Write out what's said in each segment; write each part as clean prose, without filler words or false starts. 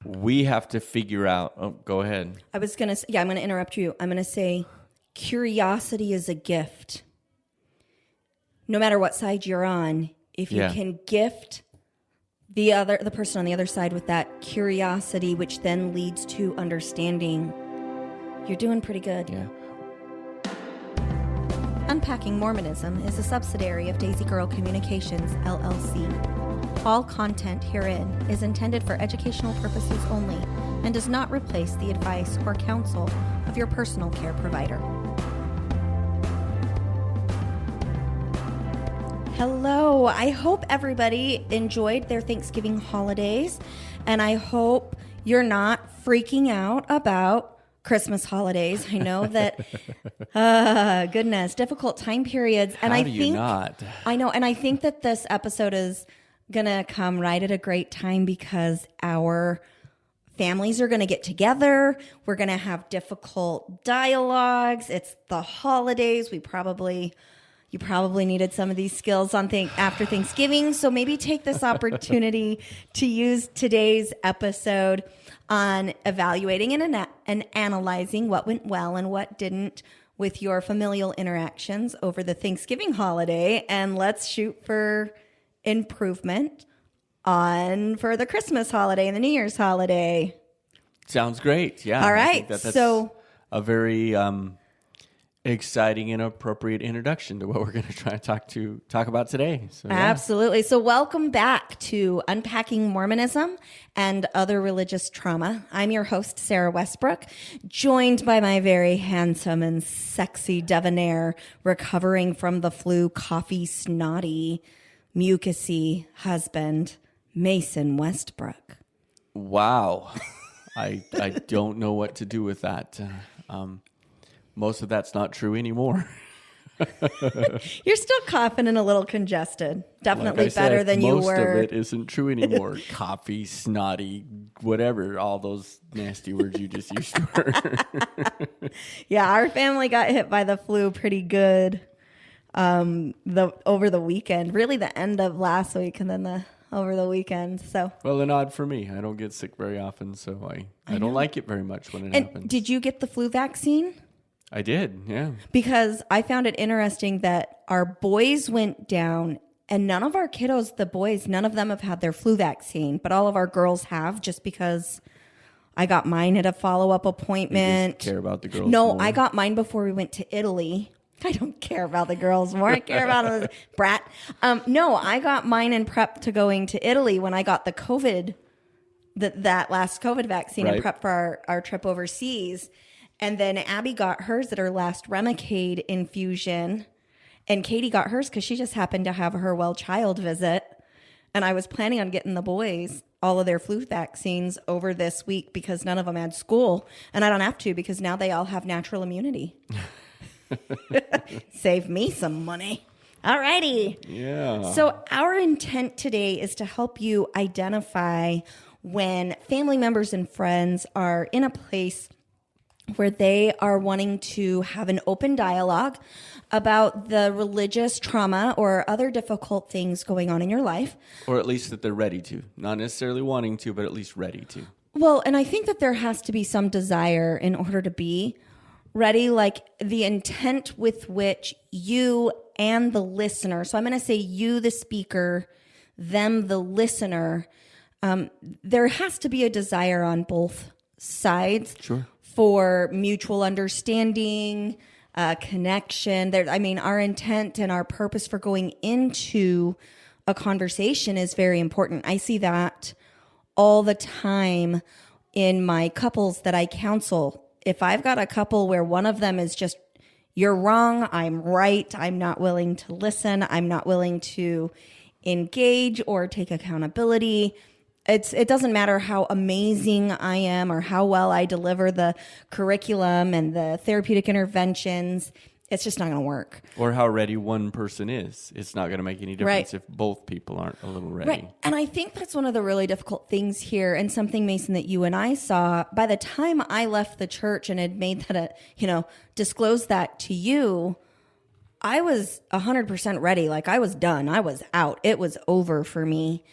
we have to figure out. Oh, go ahead. I was going to, I'm going to interrupt you. I'm going to say curiosity is a gift. No matter what side you're on, if you can gift the person on the other side with that curiosity, which then leads to understanding, you're doing pretty good. Yeah. Unpacking Mormonism is a subsidiary of Daisy Girl Communications, LLC. All content herein is intended for educational purposes only and does not replace the advice or counsel of your personal care provider. Hello. I hope everybody enjoyed their Thanksgiving holidays, and I hope you're not freaking out about Christmas holidays. I know that, goodness, difficult time periods. And How do you not? I know, and I think that this episode is going to come right at a great time because our families are going to get together. We're going to have difficult dialogues. It's the holidays. You probably needed some of these skills after Thanksgiving. So maybe take this opportunity to use today's episode on evaluating and analyzing what went well and what didn't with your familial interactions over the Thanksgiving holiday. And let's shoot for improvement for the Christmas holiday and the New Year's holiday. Sounds great. Yeah. All right. That's so a very exciting and appropriate introduction to what we're going to try to talk about today. So, yeah. Absolutely. So welcome back to Unpacking Mormonism and Other Religious Trauma. I'm your host, Sarah Westbrook, joined by my very handsome and sexy debonair, recovering from the flu, coffee, snotty, mucusy husband, Mason Westbrook. Wow. I don't know what to do with that. Most of that's not true anymore. You're still coughing and a little congested. Definitely like better than you were. Most of it isn't true anymore. Coffee, snotty, whatever, all those nasty words you just used were. Yeah, our family got hit by the flu pretty good over the weekend. Really the end of last week and then over the weekend. So well, and odd for me. I don't get sick very often, so I don't like it very much when it happens. Did you get the flu vaccine? I did, yeah. Because I found it interesting that our boys went down and none of our kiddos, the boys, none of them have had their flu vaccine, but all of our girls have just because I got mine at a follow-up appointment. You just care about the girls No, more. I got mine before we went to Italy. I don't care about the girls more. I care about the brat. No, I got mine in prep to going to Italy when I got the COVID, that last COVID vaccine in prep for our trip overseas. And then Abby got hers at her last Remicade infusion. And Katie got hers because she just happened to have her well child visit. And I was planning on getting the boys all of their flu vaccines over this week because none of them had school. And I don't have to because now they all have natural immunity. Save me some money. All righty. Yeah. So our intent today is to help you identify when family members and friends are in a place where they are wanting to have an open dialogue about the religious trauma or other difficult things going on in your life. Or at least that they're ready to. Not necessarily wanting to, but at least ready to. Well, and I think that there has to be some desire in order to be ready, like the intent with which you and the listener, so I'm going to say you, the speaker, them, the listener, there has to be a desire on both sides. Sure. For mutual understanding, connection. Our intent and our purpose for going into a conversation is very important. I see that all the time in my couples that I counsel. If I've got a couple where one of them is just, you're wrong, I'm right, I'm not willing to listen, I'm not willing to engage or take accountability, it doesn't matter how amazing I am or how well I deliver the curriculum and the therapeutic interventions. It's just not going to work. Or how ready one person is. It's not going to make any difference if both people aren't a little ready. Right. And I think that's one of the really difficult things here, and something, Mason, that you and I saw. By the time I left the church and had made that, disclosed that to you, I was 100% ready. Like I was done. I was out. It was over for me.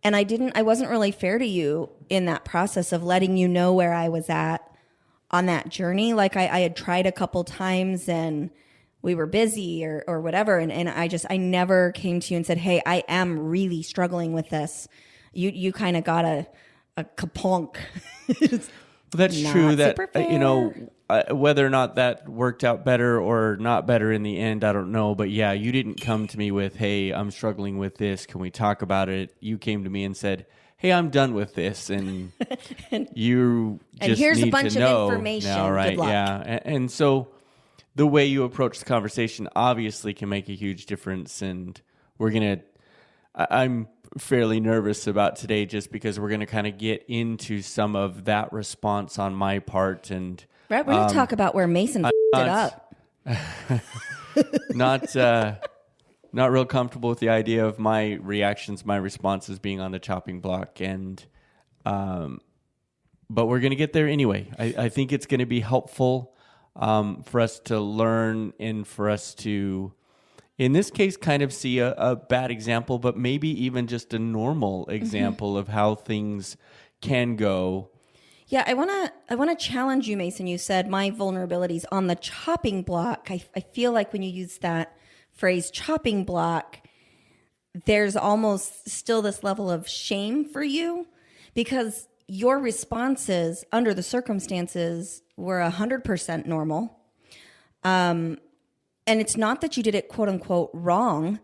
And I wasn't really fair to you in that process of letting you know where I was at on that journey. Like I had tried a couple times and we were busy or whatever. And I never came to you and said, hey, I am really struggling with this. You kind of got a kapunk. That's Not true. That, super fair. whether or not that worked out better or not better in the end, I don't know. But yeah, you didn't come to me with, hey, I'm struggling with this. Can we talk about it? You came to me and said, hey, I'm done with this. And you just here's a need bunch to of know information. now, right? Good luck. Yeah. And so the way you approach the conversation obviously can make a huge difference. And I'm fairly nervous about today just because we're going to kind of get into some of that response on my part. And Right, we're going to talk about where Mason it up. not real comfortable with the idea of my reactions, my responses being on the chopping block. And but we're going to get there anyway. I think it's going to be helpful for us to learn and for us to, in this case, kind of see a bad example, but maybe even just a normal example of how things can go. Yeah, I wanna challenge you, Mason. You said my vulnerabilities on the chopping block. I feel like when you use that phrase chopping block, there's almost still this level of shame for you because your responses under the circumstances were 100% normal. And it's not that you did it quote unquote wrong.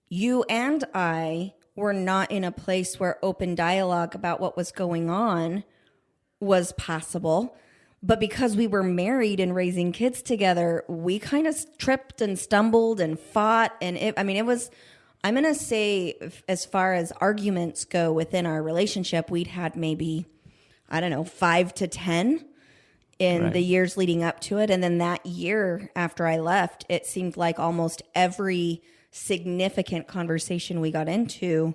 You and I were not in a place where open dialogue about what was going on was possible. But because we were married and raising kids together, we kind of tripped and stumbled and fought. And it was, I'm going to say, as far as arguments go within our relationship, we'd had maybe, 5 to 10 in the years leading up to it. And then that year after I left, it seemed like almost every significant conversation we got into,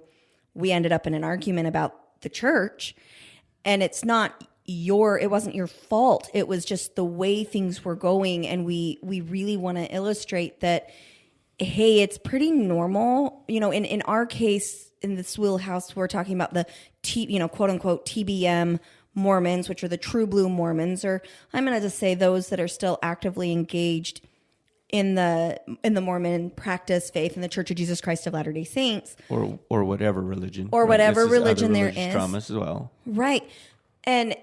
we ended up in an argument about the church. And it wasn't your fault. It was just the way things were going. And we really want to illustrate that, hey, it's pretty normal. In our case, in this wheelhouse, we're talking about the quote unquote TBM Mormons, which are the true blue Mormons, or I'm going to just say those that are still actively engaged in the Mormon practice, faith, in the Church of Jesus Christ of Latter-day Saints, or whatever religion, or whatever This is religion other there religious is, traumas as well, right? And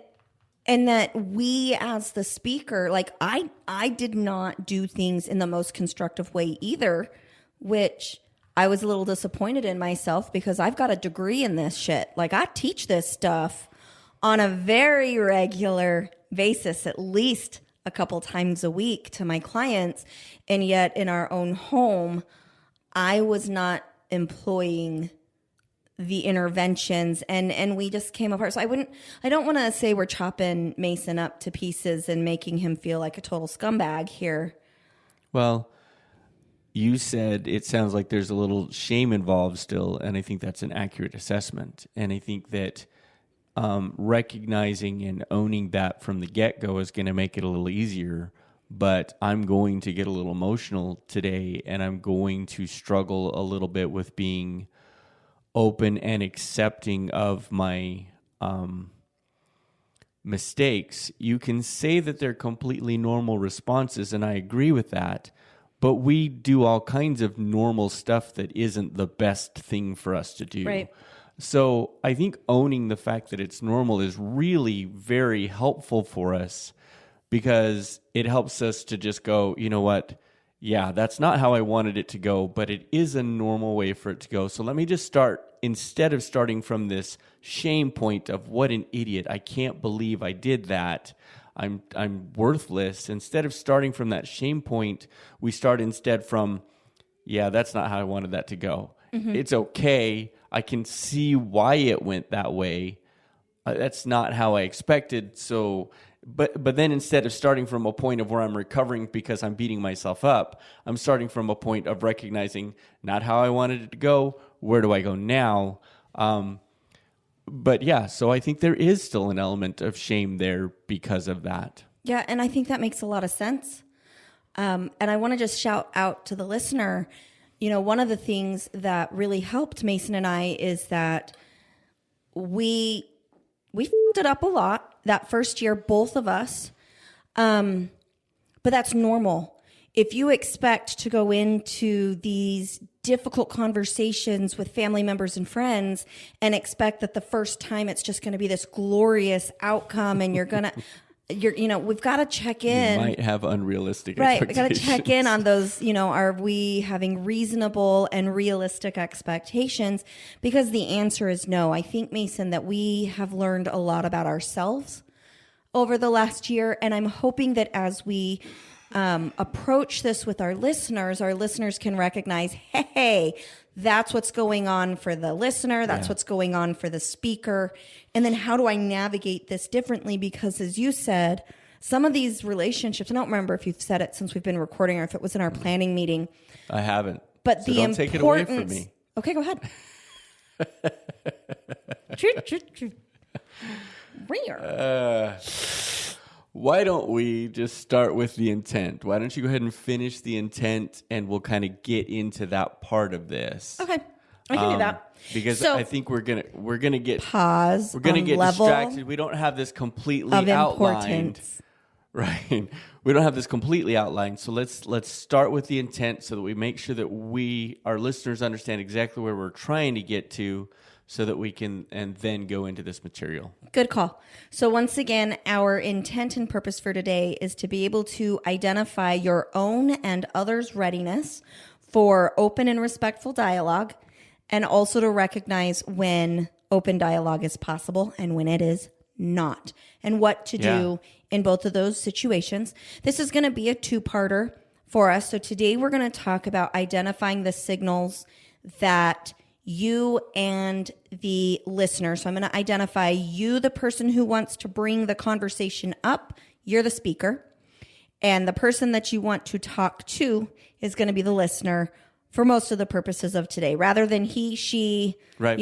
that we, as the speaker, like I did not do things in the most constructive way either, which I was a little disappointed in myself because I've got a degree in this shit. Like I teach this stuff on a very regular basis, at least a couple times a week to my clients. And yet in our own home, I was not employing the interventions and we just came apart. So I don't want to say we're chopping Mason up to pieces and making him feel like a total scumbag here. Well, you said it sounds like there's a little shame involved still, and I think that's an accurate assessment. And I think that recognizing and owning that from the get-go is going to make it a little easier. But I'm going to get a little emotional today, and I'm going to struggle a little bit with being open and accepting of my mistakes. You can say that they're completely normal responses, and I agree with that. But we do all kinds of normal stuff that isn't the best thing for us to do. Right. So I think owning the fact that it's normal is really very helpful for us because it helps us to just go, you know what? Yeah, that's not how I wanted it to go, but it is a normal way for it to go. So let me just start, instead of starting from this shame point of what an idiot, I can't believe I did that, I'm worthless. Instead of starting from that shame point, we start instead from, yeah, that's not how I wanted that to go. Mm-hmm. It's okay. I can see why it went that way. That's not how I expected. So, but then instead of starting from a point of where I'm recovering because I'm beating myself up, I'm starting from a point of recognizing not how I wanted it to go. Where do I go now? But yeah, so I think there is still an element of shame there because of that. Yeah, and I think that makes a lot of sense. And I want to just shout out to the listener, one of the things that really helped Mason and I is that we fucked it up a lot that first year, both of us. But that's normal. If you expect to go into these difficult conversations with family members and friends and expect that the first time it's just going to be this glorious outcome and we've got to check in. You might have unrealistic right. We expectations. got to check in on those, are we having reasonable and realistic expectations? Because the answer is no. I think, Mason, that we have learned a lot about ourselves over the last year. And I'm hoping that as we approach this with our listeners can recognize, hey, that's what's going on for the listener. That's what's going on for the speaker. And then how do I navigate this differently? Because as you said, some of these relationships, I don't remember if you've said it since we've been recording or if it was in our planning meeting. I haven't. But so the don't importance. take it away from me. Okay, go ahead. True. Why don't we just start with the intent? Why don't you go ahead and finish the intent and we'll kind of get into that part of this. Okay. I can do that. Because So- I think we're gonna get Pause. we're gonna on get level distracted. We don't have this completely of outlined. importance. Right. We don't have this completely outlined. So let's start with the intent so that we make sure that our listeners understand exactly where we're trying to get to so that we can and then go into this material. Good call. So once again, our intent and purpose for today is to be able to identify your own and others' readiness for open and respectful dialogue, and also to recognize when open dialogue is possible and when it is not, and what to do in both of those situations. This is going to be a two-parter for us. So today we're going to talk about identifying the signals that you and the listener. So I'm going to identify you, the person who wants to bring the conversation up. You're the speaker. And the person that you want to talk to is going to be the listener for most of the purposes of today, rather than he, she, right.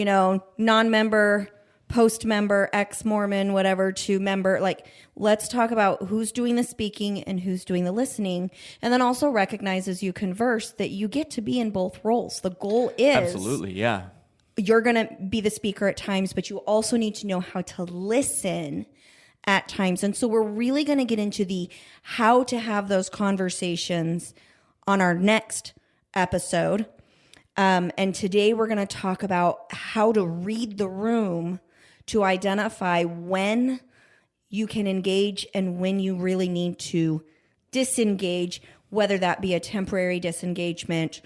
Non-member, post-member, ex-Mormon, whatever, to member. Like, let's talk about who's doing the speaking and who's doing the listening. And then also recognize as you converse that you get to be in both roles. The goal is... Absolutely, yeah. You're going to be the speaker at times, but you also need to know how to listen at times. And so we're really going to get into the how to have those conversations on our next episode. And today we're going to talk about how to read the room to identify when you can engage and when you really need to disengage, whether that be a temporary disengagement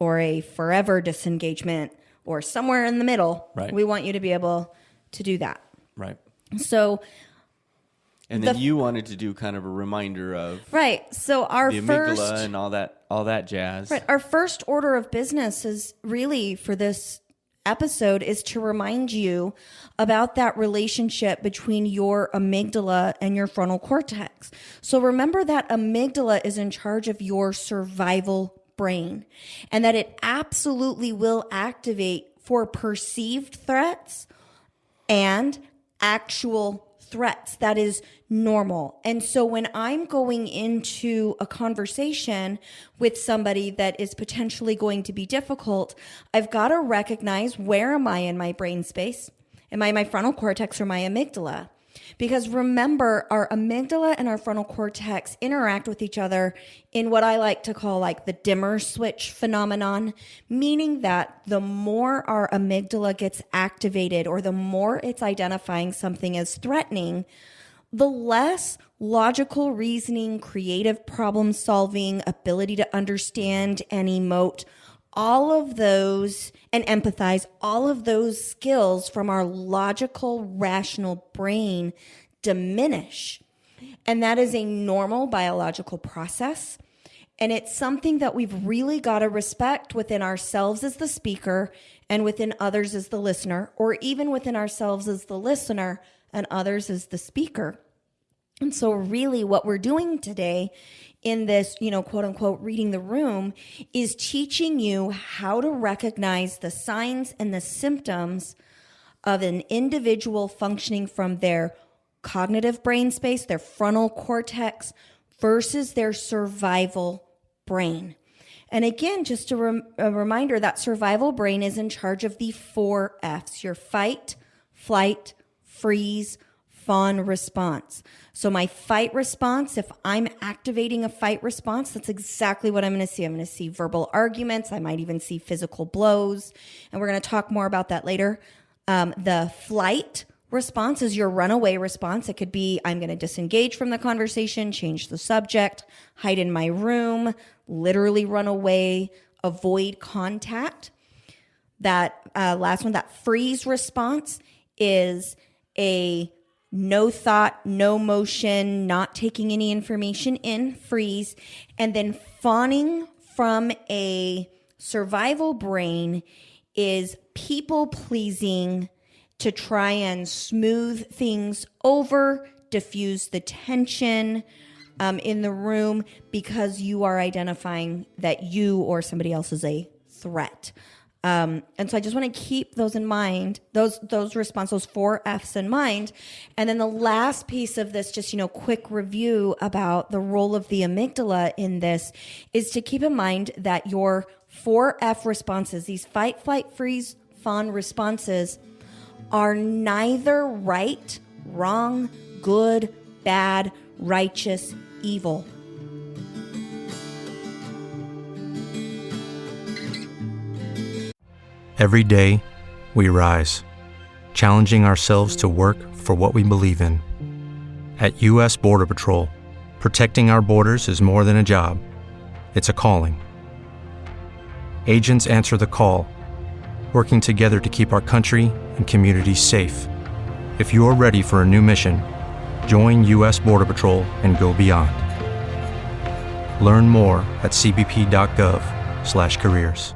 or a forever disengagement or somewhere in the middle. Right. We want you to be able to do that. Right. So, and then you wanted to do kind of a reminder of right. So our the amygdala first and all that jazz. Right. Our first order of business is really for this episode is to remind you about that relationship between your amygdala and your frontal cortex. So remember that amygdala is in charge of your survival brain, and that it absolutely will activate for perceived threats and actual threats. That is normal. And so when I'm going into a conversation with somebody that is potentially going to be difficult, I've got to recognize, where am I in my brain space? Am I in my frontal cortex or my amygdala? Because remember, our amygdala and our frontal cortex interact with each other in what I like to call like the dimmer switch phenomenon, meaning that the more our amygdala gets activated or the more it's identifying something as threatening, the less logical reasoning, creative problem solving, ability to understand and emote, all of those, and empathize, all of those skills from our logical, rational brain diminish. And that is a normal biological process. And it's something that we've really got to respect within ourselves as the speaker and within others as the listener, or even within ourselves as the listener and others as the speaker. And so really what we're doing today in this, quote unquote, reading the room is teaching you how to recognize the signs and the symptoms of an individual functioning from their cognitive brain space, their frontal cortex, versus their survival brain. And again, just a reminder that survival brain is in charge of the 4 F's, your fight, flight, freeze, fawn response. So my fight response, if I'm activating a fight response, that's exactly what I'm going to see. I'm going to see verbal arguments. I might even see physical blows. And we're going to talk more about that later. The flight response is your runaway response. It could be, I'm going to disengage from the conversation, change the subject, hide in my room, literally run away, avoid contact. That last one, that freeze response, is a no thought, no motion, not taking any information in, freeze. And then fawning from a survival brain is people pleasing to try and smooth things over, diffuse the tension in the room because you are identifying that you or somebody else is a threat. And so I just want to keep those in mind, those responses, those 4 F's in mind. And then the last piece of this, just, quick review about the role of the amygdala in this, is to keep in mind that your 4 F responses, these fight, flight, freeze, fawn responses, are neither right, wrong, good, bad, righteous, evil. Every day, we rise, challenging ourselves to work for what we believe in. At U.S. Border Patrol, protecting our borders is more than a job. It's a calling. Agents answer the call, working together to keep our country and communities safe. If you're ready for a new mission, join U.S. Border Patrol and go beyond. Learn more at cbp.gov/careers.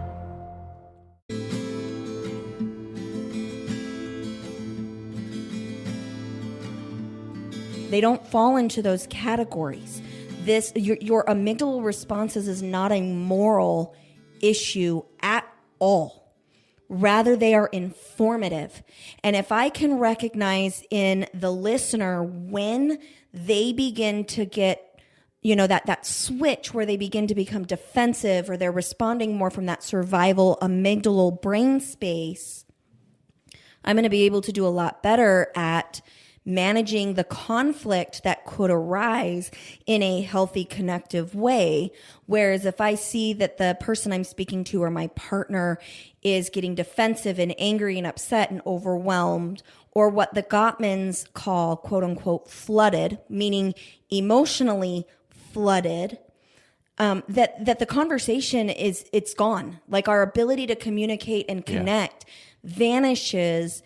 They don't fall into those categories. Your amygdala responses is not a moral issue at all. Rather, they are informative. And if I can recognize in the listener when they begin to get, that switch where they begin to become defensive or they're responding more from that survival amygdala brain space, I'm going to be able to do a lot better at managing the conflict that could arise in a healthy, connective way. Whereas if I see that the person I'm speaking to or my partner is getting defensive and angry and upset and overwhelmed, or what the Gottmans call, quote unquote, flooded, meaning emotionally flooded, that the conversation it's gone. Like our ability to communicate and connect vanishes.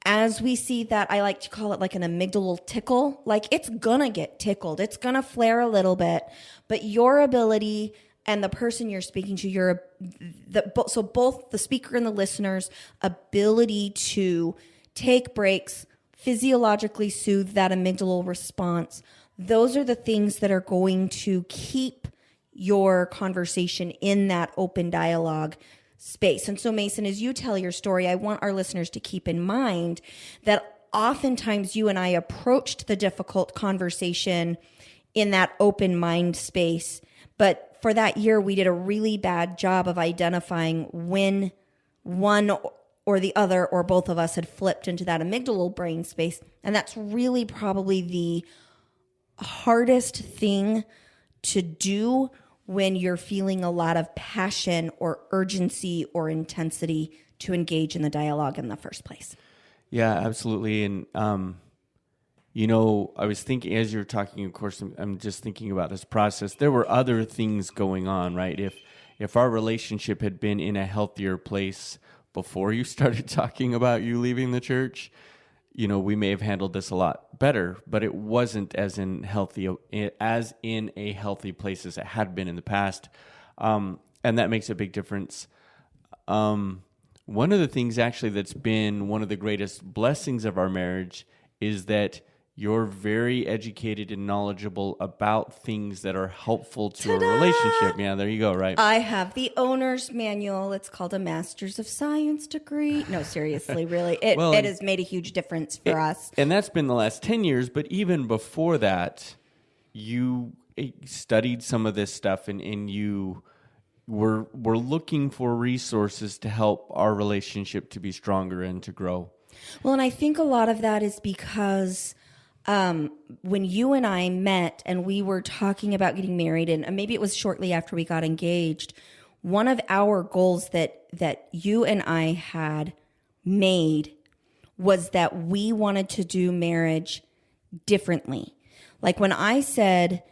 As we see that, I like to call it like an amygdala tickle. Like it's gonna get tickled. It's gonna flare a little bit. But your ability and the person you're speaking to, so both the speaker and the listener's ability to take breaks, physiologically soothe that amygdala response, those are the things that are going to keep your conversation in that open dialogue space. And so, Mason, as you tell your story, I want our listeners to keep in mind that oftentimes you and I approached the difficult conversation in that open mind space. But for that year, we did a really bad job of identifying when one or the other or both of us had flipped into that amygdala brain space. And that's really probably the hardest thing to do when you're feeling a lot of passion or urgency or intensity to engage in the dialogue in the first place. Yeah, absolutely. And, I was thinking, as you're talking, of course, I'm just thinking about this process. There were other things going on, right? If our relationship had been in a healthier place before you started talking about you leaving the church, we may have handled this a lot better, but it wasn't as in a healthy place as it had been in the past. And that makes a big difference. One of the things actually that's been one of the greatest blessings of our marriage is that you're very educated and knowledgeable about things that are helpful to a relationship. Yeah, there you go, right? I have the owner's manual. It's called a Master's of Science degree. No, seriously, really. It has made a huge difference for us. And that's been the last 10 years, but even before that, you studied some of this stuff and you were looking for resources to help our relationship to be stronger and to grow. Well, and I think a lot of that is because when you and I met and we were talking about getting married, and maybe it was shortly after we got engaged, one of our goals that you and I had made was that we wanted to do marriage differently. Like when I said,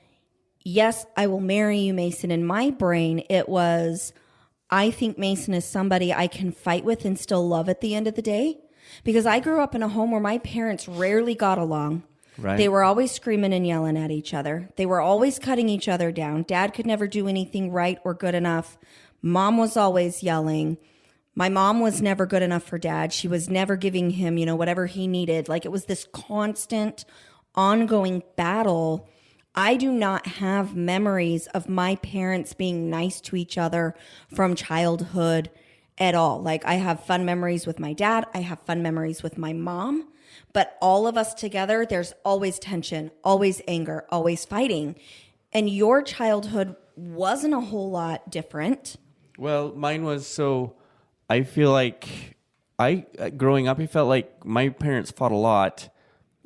yes, I will marry you, Mason, in my brain, it was, I think Mason is somebody I can fight with and still love at the end of the day. Because I grew up in a home where my parents rarely got along. Right. They were always screaming and yelling at each other. They were always cutting each other down. Dad could never do anything right or good enough. Mom was always yelling. My mom was never good enough for Dad. She was never giving him, whatever he needed. Like it was this constant, ongoing battle. I do not have memories of my parents being nice to each other from childhood at all. Like I have fun memories with my dad. I have fun memories with my mom. But all of us together, there's always tension, always anger, always fighting. And your childhood wasn't a whole lot different. Well, mine was I feel like growing up, I felt like my parents fought a lot,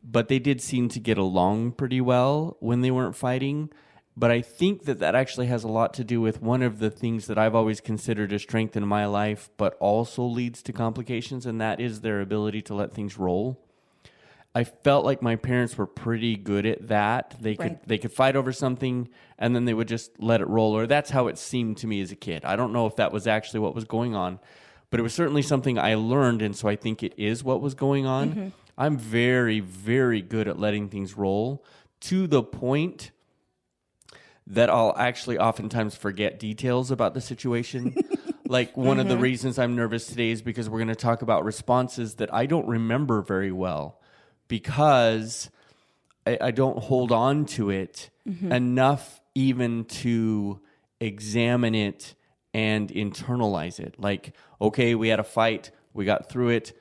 but they did seem to get along pretty well when they weren't fighting. But I think that actually has a lot to do with one of the things that I've always considered a strength in my life, but also leads to complications, and that is their ability to let things roll. I felt like my parents were pretty good at that. They could fight over something, and then they would just let it roll, or that's how it seemed to me as a kid. I don't know if that was actually what was going on, but it was certainly something I learned, and so I think it is what was going on. Mm-hmm. I'm very, very good at letting things roll to the point that I'll actually oftentimes forget details about the situation. Like one of the reasons I'm nervous today is because we're going to talk about responses that I don't remember very well because I don't hold on to it enough even to examine it and internalize it. Like, okay, we had a fight, we got through it.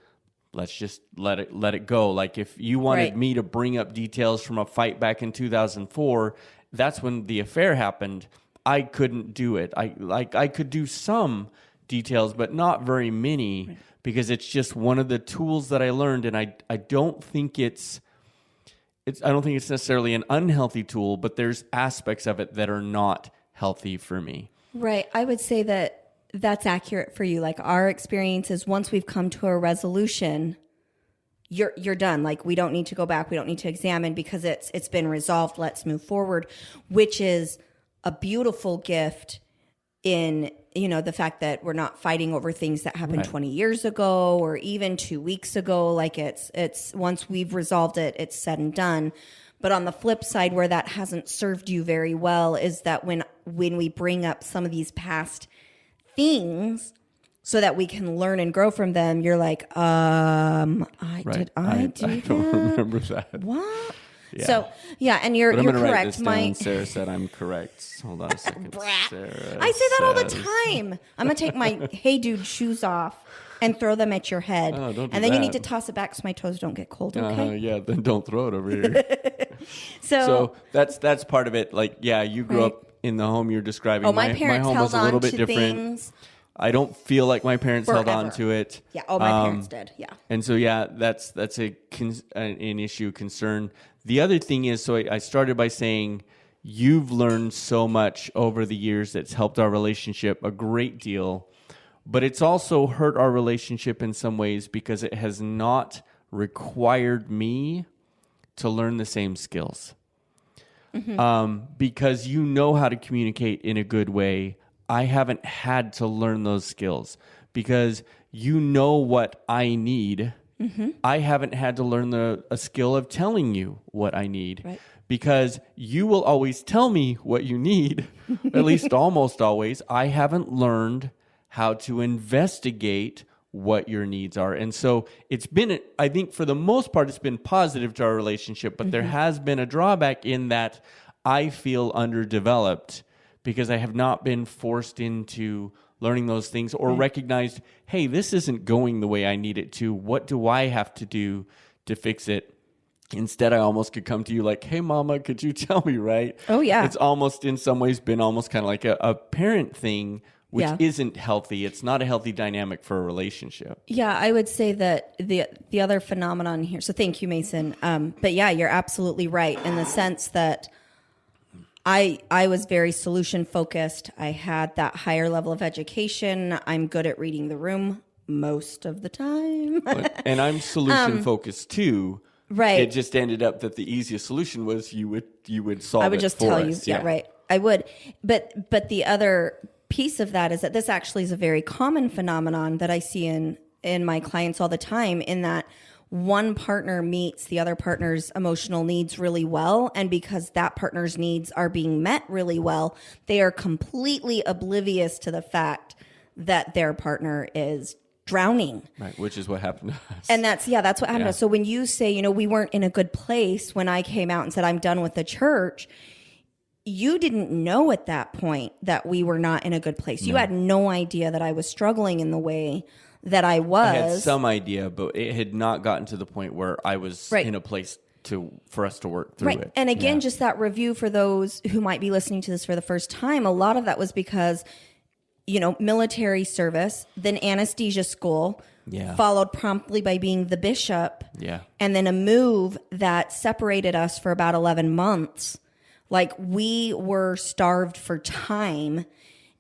Let's just let it go. Like if you wanted me to bring up details from a fight back in 2004, that's when the affair happened. I couldn't do it. I could do some details, but not very many because it's just one of the tools that I learned, and I don't think it's necessarily an unhealthy tool, but there's aspects of it that are not healthy for me. Right. I would say that's accurate for you. Like our experience is once we've come to a resolution, you're done. Like we don't need to go back. We don't need to examine because it's been resolved. Let's move forward, which is a beautiful gift in, the fact that we're not fighting over things that happened 20 years ago or even 2 weeks ago. Like it's once we've resolved it, it's said and done. But on the flip side, where that hasn't served you very well is that when we bring up some of these past things so that we can learn and grow from them, you're like, I don't remember that. What? Yeah. So, yeah, and you're correct. Write this down. Sarah said I'm correct. Hold on a second. Sarah I say that all the time. I'm going to take my Hey Dude shoes off and throw them at your head. Oh, don't do and then that. You need to toss it back so my toes don't get cold, okay? Yeah, then don't throw it over here. So that's part of it. Like, yeah, you grew up in the home you're describing. Oh, my parents home held was a little on bit to different. things. I don't feel like my parents held Forever. on to it. Yeah, my parents did, yeah. And so, yeah, that's an issue, concern. The other thing is, so I started by saying, you've learned so much over the years that's helped our relationship a great deal, but it's also hurt our relationship in some ways because it has not required me to learn the same skills. Because you know how to communicate in a good way. I haven't had to learn those skills because you know what I need. I haven't had to learn a skill of telling you what I need because you will always tell me what you need, at least almost always. I haven't learned how to investigate what your needs are. And so it's been, I think for the most part, it's been positive to our relationship, but there has been a drawback in that I feel underdeveloped because I have not been forced into learning those things or recognized, hey, this isn't going the way I need it to. What do I have to do to fix it? Instead, I almost could come to you like, hey, Mama, could you tell me, right? Oh, yeah. It's almost in some ways been almost kind of like a parent thing which Yeah. isn't healthy. It's not a healthy dynamic for a relationship. Yeah, I would say that the other phenomenon here. So thank you, Mason. But yeah, you're absolutely right in the sense that I was very solution focused. I had that higher level of education. I'm good at reading the room most of the time. And I'm solution focused too. Right. It just ended up that the easiest solution was you would solve it. I would just for tell us. you. Yeah, right. I would. But the other piece of that is that this actually is a very common phenomenon that I see in my clients all the time, in that one partner meets the other partner's emotional needs really well. And because that partner's needs are being met really well, they are completely oblivious to the fact that their partner is drowning. Right, which is what happened to us. And that's what happened to us. So when you say, we weren't in a good place when I came out and said, I'm done with the church, you didn't know at that point that we were not in a good place. You had no idea that I was struggling in the way that I was. I had some idea, but it had not gotten to the point where I was in a place for us to work through it. And again, just that review for those who might be listening to this for the first time, a lot of that was because, military service, then anesthesia school, followed promptly by being the bishop, and then a move that separated us for about 11 months. Like, we were starved for time.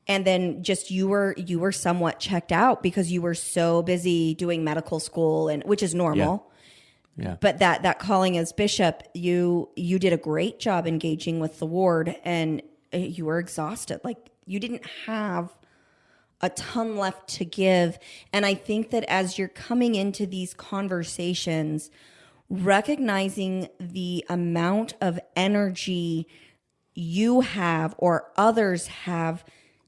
And then just you were somewhat checked out because you were so busy doing medical school, and which is normal. Yeah. But that calling as bishop, you did a great job engaging with the ward, and you were exhausted. Like, you didn't have a ton left to give. And I think that as you're coming into these conversations, recognizing the amount of energy you have or others have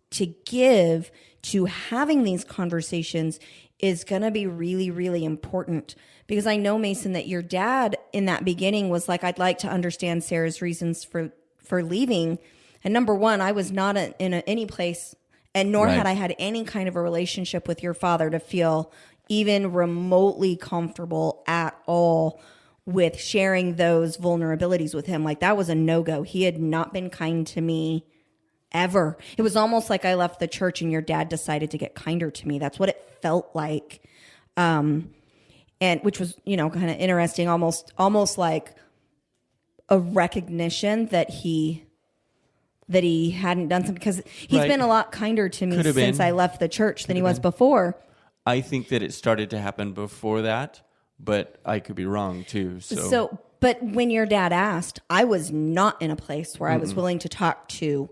to give to having these conversations is going to be really, really important. Because I know, Mason, that your dad in that beginning was like, I'd like to understand Sarah's reasons for leaving. And number one, I was not in any place, and nor had I had any kind of a relationship with your father to feel even remotely comfortable at all with sharing those vulnerabilities with him. Like, that was a no-go. He had not been kind to me ever. It was almost like I left the church and your dad decided to get kinder to me. That's what it felt like. And which was, kind of interesting, almost like a recognition that he hadn't done something, because he's been a lot kinder to me since I left the church than he was before. I think that it started to happen before that, but I could be wrong too. But when your dad asked, I was not in a place where I was willing to talk to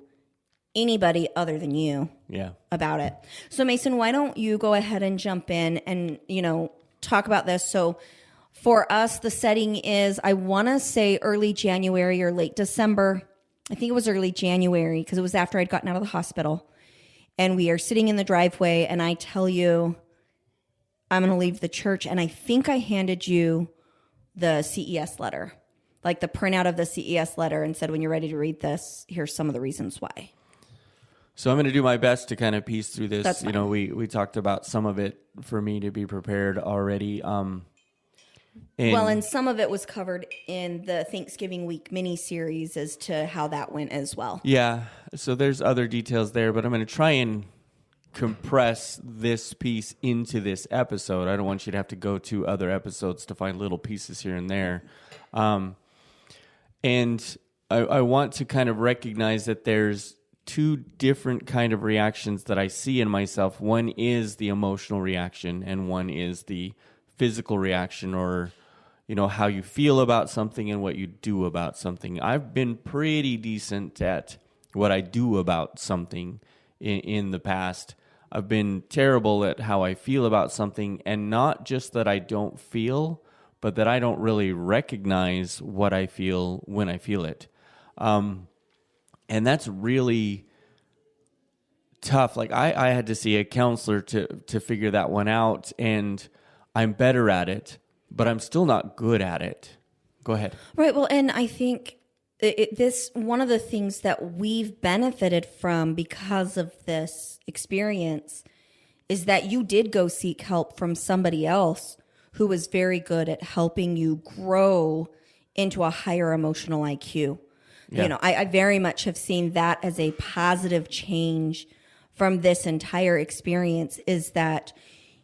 anybody other than you about it. So Mason, why don't you go ahead and jump in and, talk about this. So for us, the setting is, I want to say early January or late December. I think it was early January because it was after I'd gotten out of the hospital. And we are sitting in the driveway and I tell you, I'm going to leave the church. And I think I handed you the CES letter, like the printout of the CES letter, and said, when you're ready to read this, here's some of the reasons why. So I'm going to do my best to kind of piece through this. That's fine. We talked about some of it for me to be prepared already. And some of it was covered in the Thanksgiving week mini-series as to how that went as well. Yeah, so there's other details there, but I'm going to try and compress this piece into this episode. I don't want you to have to go to other episodes to find little pieces here and there. And I want to kind of recognize that there's two different kind of reactions that I see in myself. One is the emotional reaction, and one is the physical reaction, or how you feel about something and what you do about something. I've been pretty decent at what I do about something in the past. I've been terrible at how I feel about something, and not just that I don't feel, but that I don't really recognize what I feel when I feel it. And that's really tough. Like, I had to see a counselor to figure that one out, and I'm better at it, but I'm still not good at it. Go ahead. Right. Well, and I think this one of the things that we've benefited from because of this experience is that you did go seek help from somebody else who was very good at helping you grow into a higher emotional IQ. Yeah. I very much have seen that as a positive change from this entire experience is that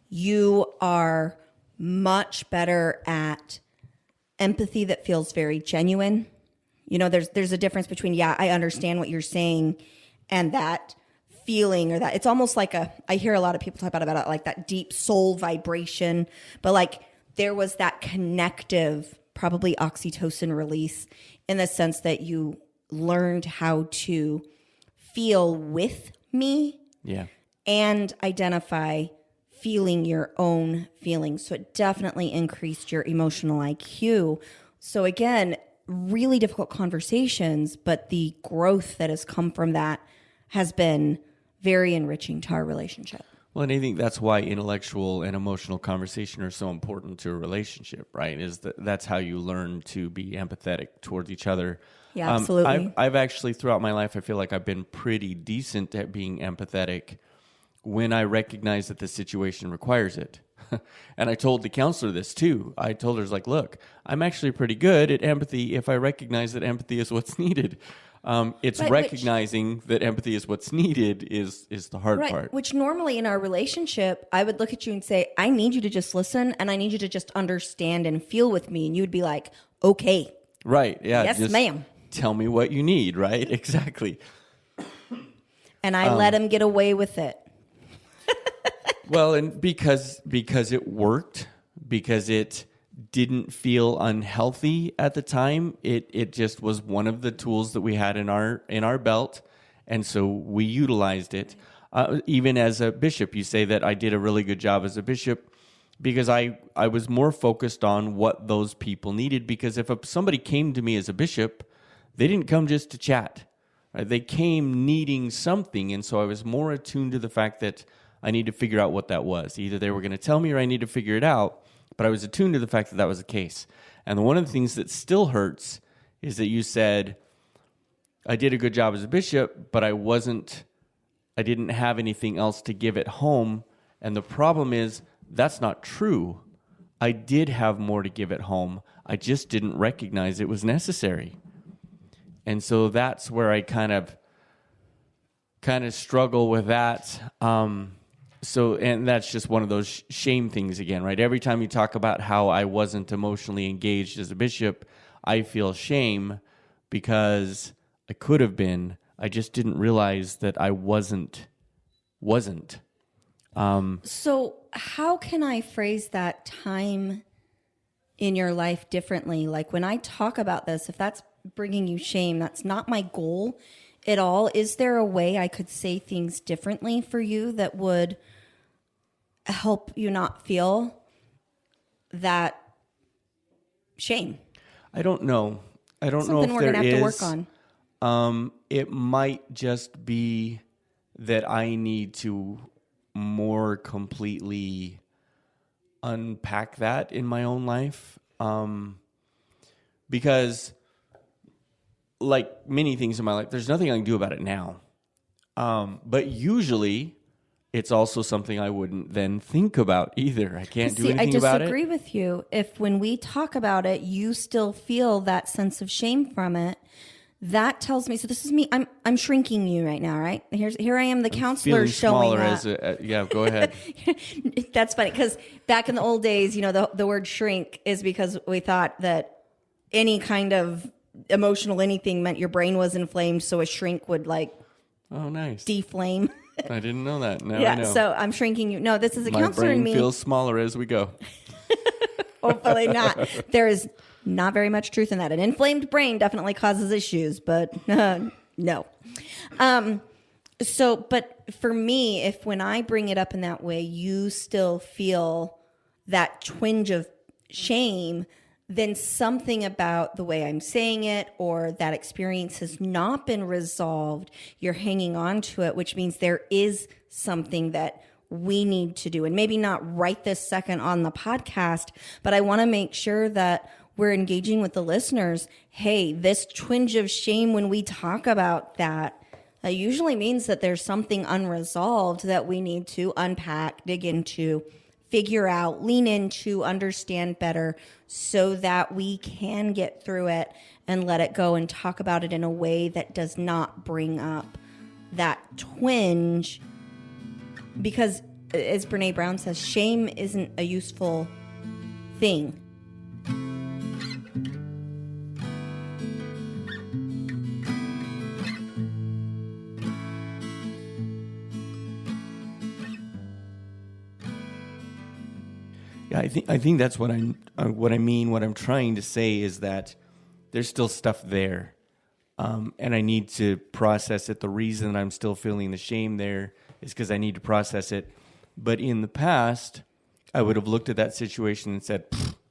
you are much better at empathy that feels very genuine. You know, there's a difference between, yeah, I understand what you're saying, and that feeling, or that it's almost like I hear a lot of people talk about it like that deep soul vibration, but like there was that connective, probably oxytocin release in the sense that you learned how to feel with me, and identify feeling your own feelings. So it definitely increased your emotional IQ. So again, really difficult conversations, but the growth that has come from that has been very enriching to our relationship. Well, and I think that's why intellectual and emotional conversation are so important to a relationship, right? Is that's how you learn to be empathetic towards each other. Yeah, absolutely. I've actually, throughout my life, I feel like I've been pretty decent at being empathetic when I recognize that the situation requires it. And I told the counselor this too. I told her, like, look, I'm actually pretty good at empathy if I recognize that empathy is what's needed. It's right, recognizing that empathy is what's needed is the hard part. Which normally in our relationship, I would look at you and say, I need you to just listen, and I need you to just understand and feel with me. And you would be like, okay. Right. Yeah. Yes, ma'am. Tell me what you need. Right. Exactly. And I let him get away with it. Well, and because it worked, because it didn't feel unhealthy at the time, it just was one of the tools that we had in our belt, and so we utilized it. Even as a bishop, you say that I did a really good job as a bishop because I was more focused on what those people needed. Because if somebody came to me as a bishop, they didn't come just to chat. Right? They came needing something, and so I was more attuned to the fact that I need to figure out what that was. Either they were going to tell me or I need to figure it out, but I was attuned to the fact that that was the case. And one of the things that still hurts is that you said, I did a good job as a bishop, but I didn't have anything else to give at home. And the problem is, that's not true. I did have more to give at home. I just didn't recognize it was necessary. And so that's where I kind of struggle with that. And that's just one of those shame things again, right? Every time you talk about how I wasn't emotionally engaged as a bishop, I feel shame because I could have been. I just didn't realize that I wasn't. So how can I phrase that time in your life differently? Like when I talk about this, if that's bringing you shame, that's not my goal at all. Is there a way I could say things differently for you that would help you not feel that shame? I don't know. I don't know if there is. Something we're going to have to work on. It might just be that I need to more completely unpack that in my own life. Because like many things in my life, there's nothing I can do about it now. But usually it's also something I wouldn't then think about either. I can't do anything about it. I disagree with you. If when we talk about it, you still feel that sense of shame from it, that tells me, so this is me, I'm shrinking you right now, right? Here I am, the counselor showing that. Yeah, go ahead. That's funny, because back in the old days, the word shrink is because we thought that any kind of emotional anything meant your brain was inflamed, so a shrink would deflame. I didn't know that. Now yeah, I know. So I'm shrinking you. No, this is a counselor in me. My brain feels smaller as we go. Hopefully not. There is not very much truth in that. An inflamed brain definitely causes issues, but no. But for me, if when I bring it up in that way, you still feel that twinge of shame, then something about the way I'm saying it or that experience has not been resolved. You're hanging on to it, which means there is something that we need to do. And maybe not right this second on the podcast, but I want to make sure that we're engaging with the listeners. Hey, this twinge of shame when we talk about that usually means that there's something unresolved that we need to unpack, dig into, figure out, lean into, understand better so that we can get through it and let it go and talk about it in a way that does not bring up that twinge because, as Brene Brown says, shame isn't a useful thing. Yeah, I think that's what I mean. What I'm trying to say is that there's still stuff there, and I need to process it. The reason that I'm still feeling the shame there is because I need to process it. But in the past, I would have looked at that situation and said,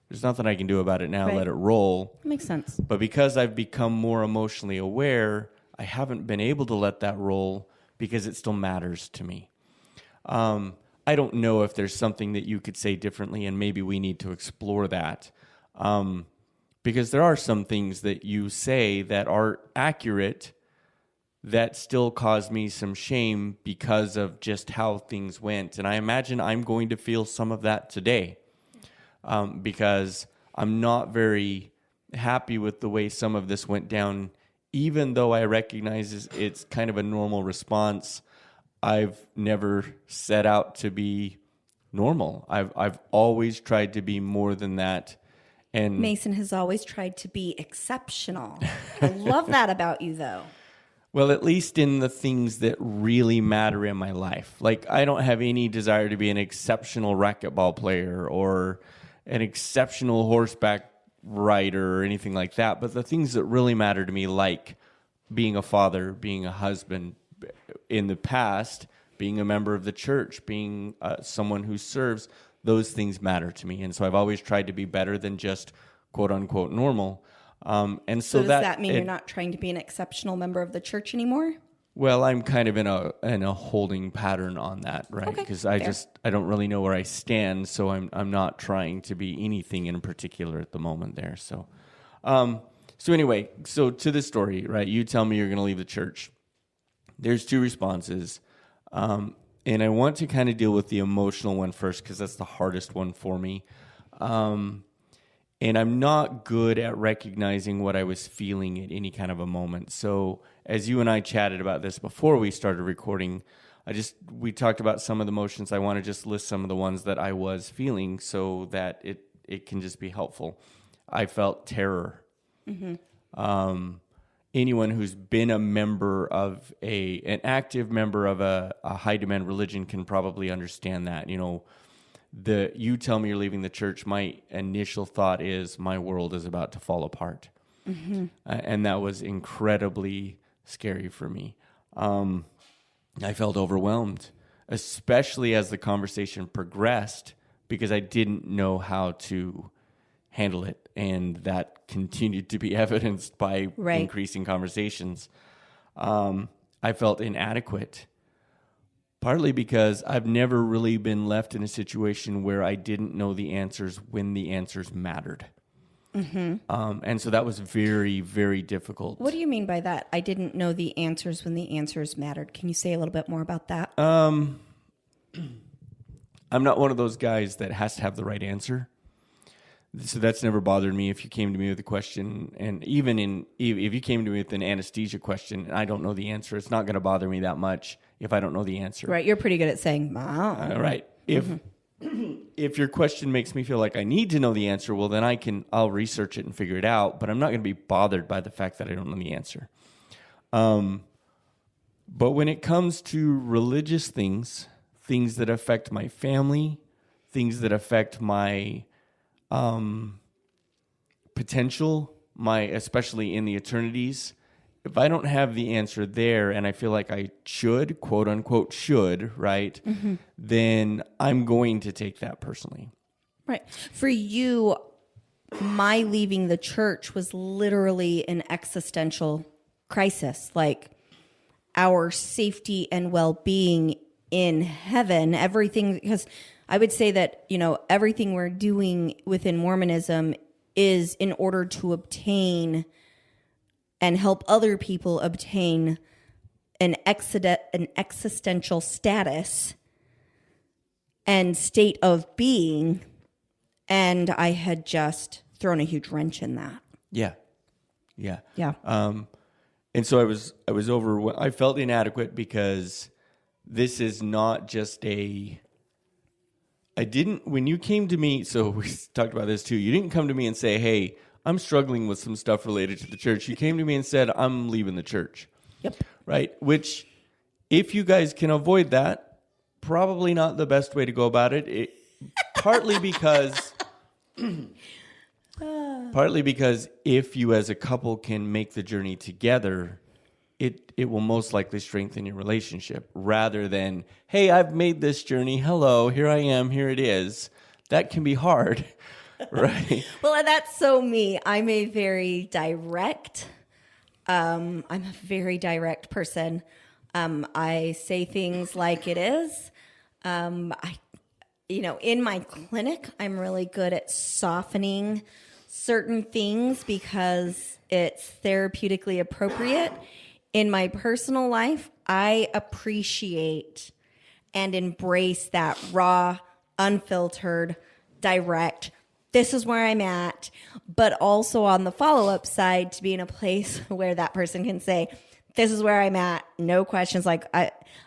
"There's nothing I can do about it now. Right. Let it roll." That makes sense. But because I've become more emotionally aware, I haven't been able to let that roll because it still matters to me. I don't know if there's something that you could say differently, and maybe we need to explore that. Because there are some things that you say that are accurate that still cause me some shame because of just how things went. And I imagine I'm going to feel some of that today because I'm not very happy with the way some of this went down, even though I recognize it's kind of a normal response. I've never set out to be normal. I've always tried to be more than that. And Mason has always tried to be exceptional. I love that about you, though. Well, at least in the things that really matter in my life. Like, I don't have any desire to be an exceptional racquetball player or an exceptional horseback rider or anything like that. But the things that really matter to me, like being a father, being a husband, in the past, being a member of the church, being someone who serves, those things matter to me. And so I've always tried to be better than just quote unquote normal. And so does that mean you're not trying to be an exceptional member of the church anymore? Well, I'm kind of in a holding pattern on that, right? Because I don't really know where I stand, so I'm not trying to be anything in particular at the moment there. So anyway, so to this story, right? You tell me you're going to leave the church. There's two responses, and I want to kind of deal with the emotional one first because that's the hardest one for me. And I'm not good at recognizing what I was feeling at any kind of a moment. So as you and I chatted about this before we started recording, we talked about some of the emotions. I want to just list some of the ones that I was feeling so that it can just be helpful. I felt terror. Mm-hmm. Anyone who's been a member of an active member of a high demand religion can probably understand that. You know, you tell me you're leaving the church, my initial thought is my world is about to fall apart. Mm-hmm. And that was incredibly scary for me. I felt overwhelmed, especially as the conversation progressed, because I didn't know how to handle it. And that continued to be evidenced by increasing conversations. I felt inadequate. Partly because I've never really been left in a situation where I didn't know the answers when the answers mattered. Mm-hmm. And so that was very, very difficult. What do you mean by that? I didn't know the answers when the answers mattered. Can you say a little bit more about that? I'm not one of those guys that has to have the right answer. So that's never bothered me. If you came to me with a question, and even if you came to me with an anesthesia question and I don't know the answer, it's not going to bother me that much if I don't know the answer. Right. You're pretty good at saying, wow. Right. If your question makes me feel like I need to know the answer, well, then I'll research it and figure it out, but I'm not going to be bothered by the fact that I don't know the answer. But when it comes to religious things that affect my family, things that affect my potential, especially in the eternities, if I don't have the answer there and I feel like I should, quote unquote, right, mm-hmm. then I'm going to take that personally. Right. For you, my leaving the church was literally an existential crisis, like our safety and well-being in heaven, everything, because I would say that, everything we're doing within Mormonism is in order to obtain and help other people obtain an existential status and state of being. And I had just thrown a huge wrench in that. Yeah. Yeah. And so I was I felt inadequate because this is not just when you came to me, so we talked about this too, you didn't come to me and say, hey, I'm struggling with some stuff related to the church. You came to me and said, I'm leaving the church. Yep. Right? Which, if you guys can avoid that, probably not the best way to go about it. Partly because if you as a couple can make the journey together, it will most likely strengthen your relationship rather than, hey, I've made this journey. Hello, here I am. Here it is. That can be hard, right? Well, and that's so me. I'm a very direct person. I say things like it is. In my clinic, I'm really good at softening certain things because it's therapeutically appropriate. In my personal life, I appreciate and embrace that raw, unfiltered, direct, this is where I'm at, but also on the follow-up side to be in a place where that person can say, this is where I'm at, no questions. Like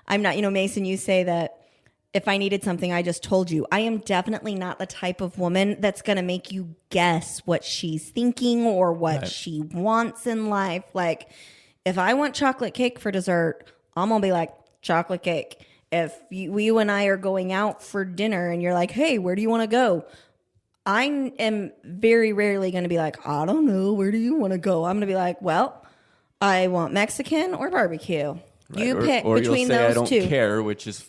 I'm not, Mason, you say that if I needed something, I just told you. I am definitely not the type of woman that's going to make you guess what she's thinking or what she wants in life. Like, if I want chocolate cake for dessert, I'm going to be like, chocolate cake. If you and I are going out for dinner and you're like, hey, where do you want to go? I am very rarely going to be like, I don't know, where do you want to go? I'm going to be like, well, I want Mexican or barbecue. Right. You pick or between you'll say, those I don't two. care, which is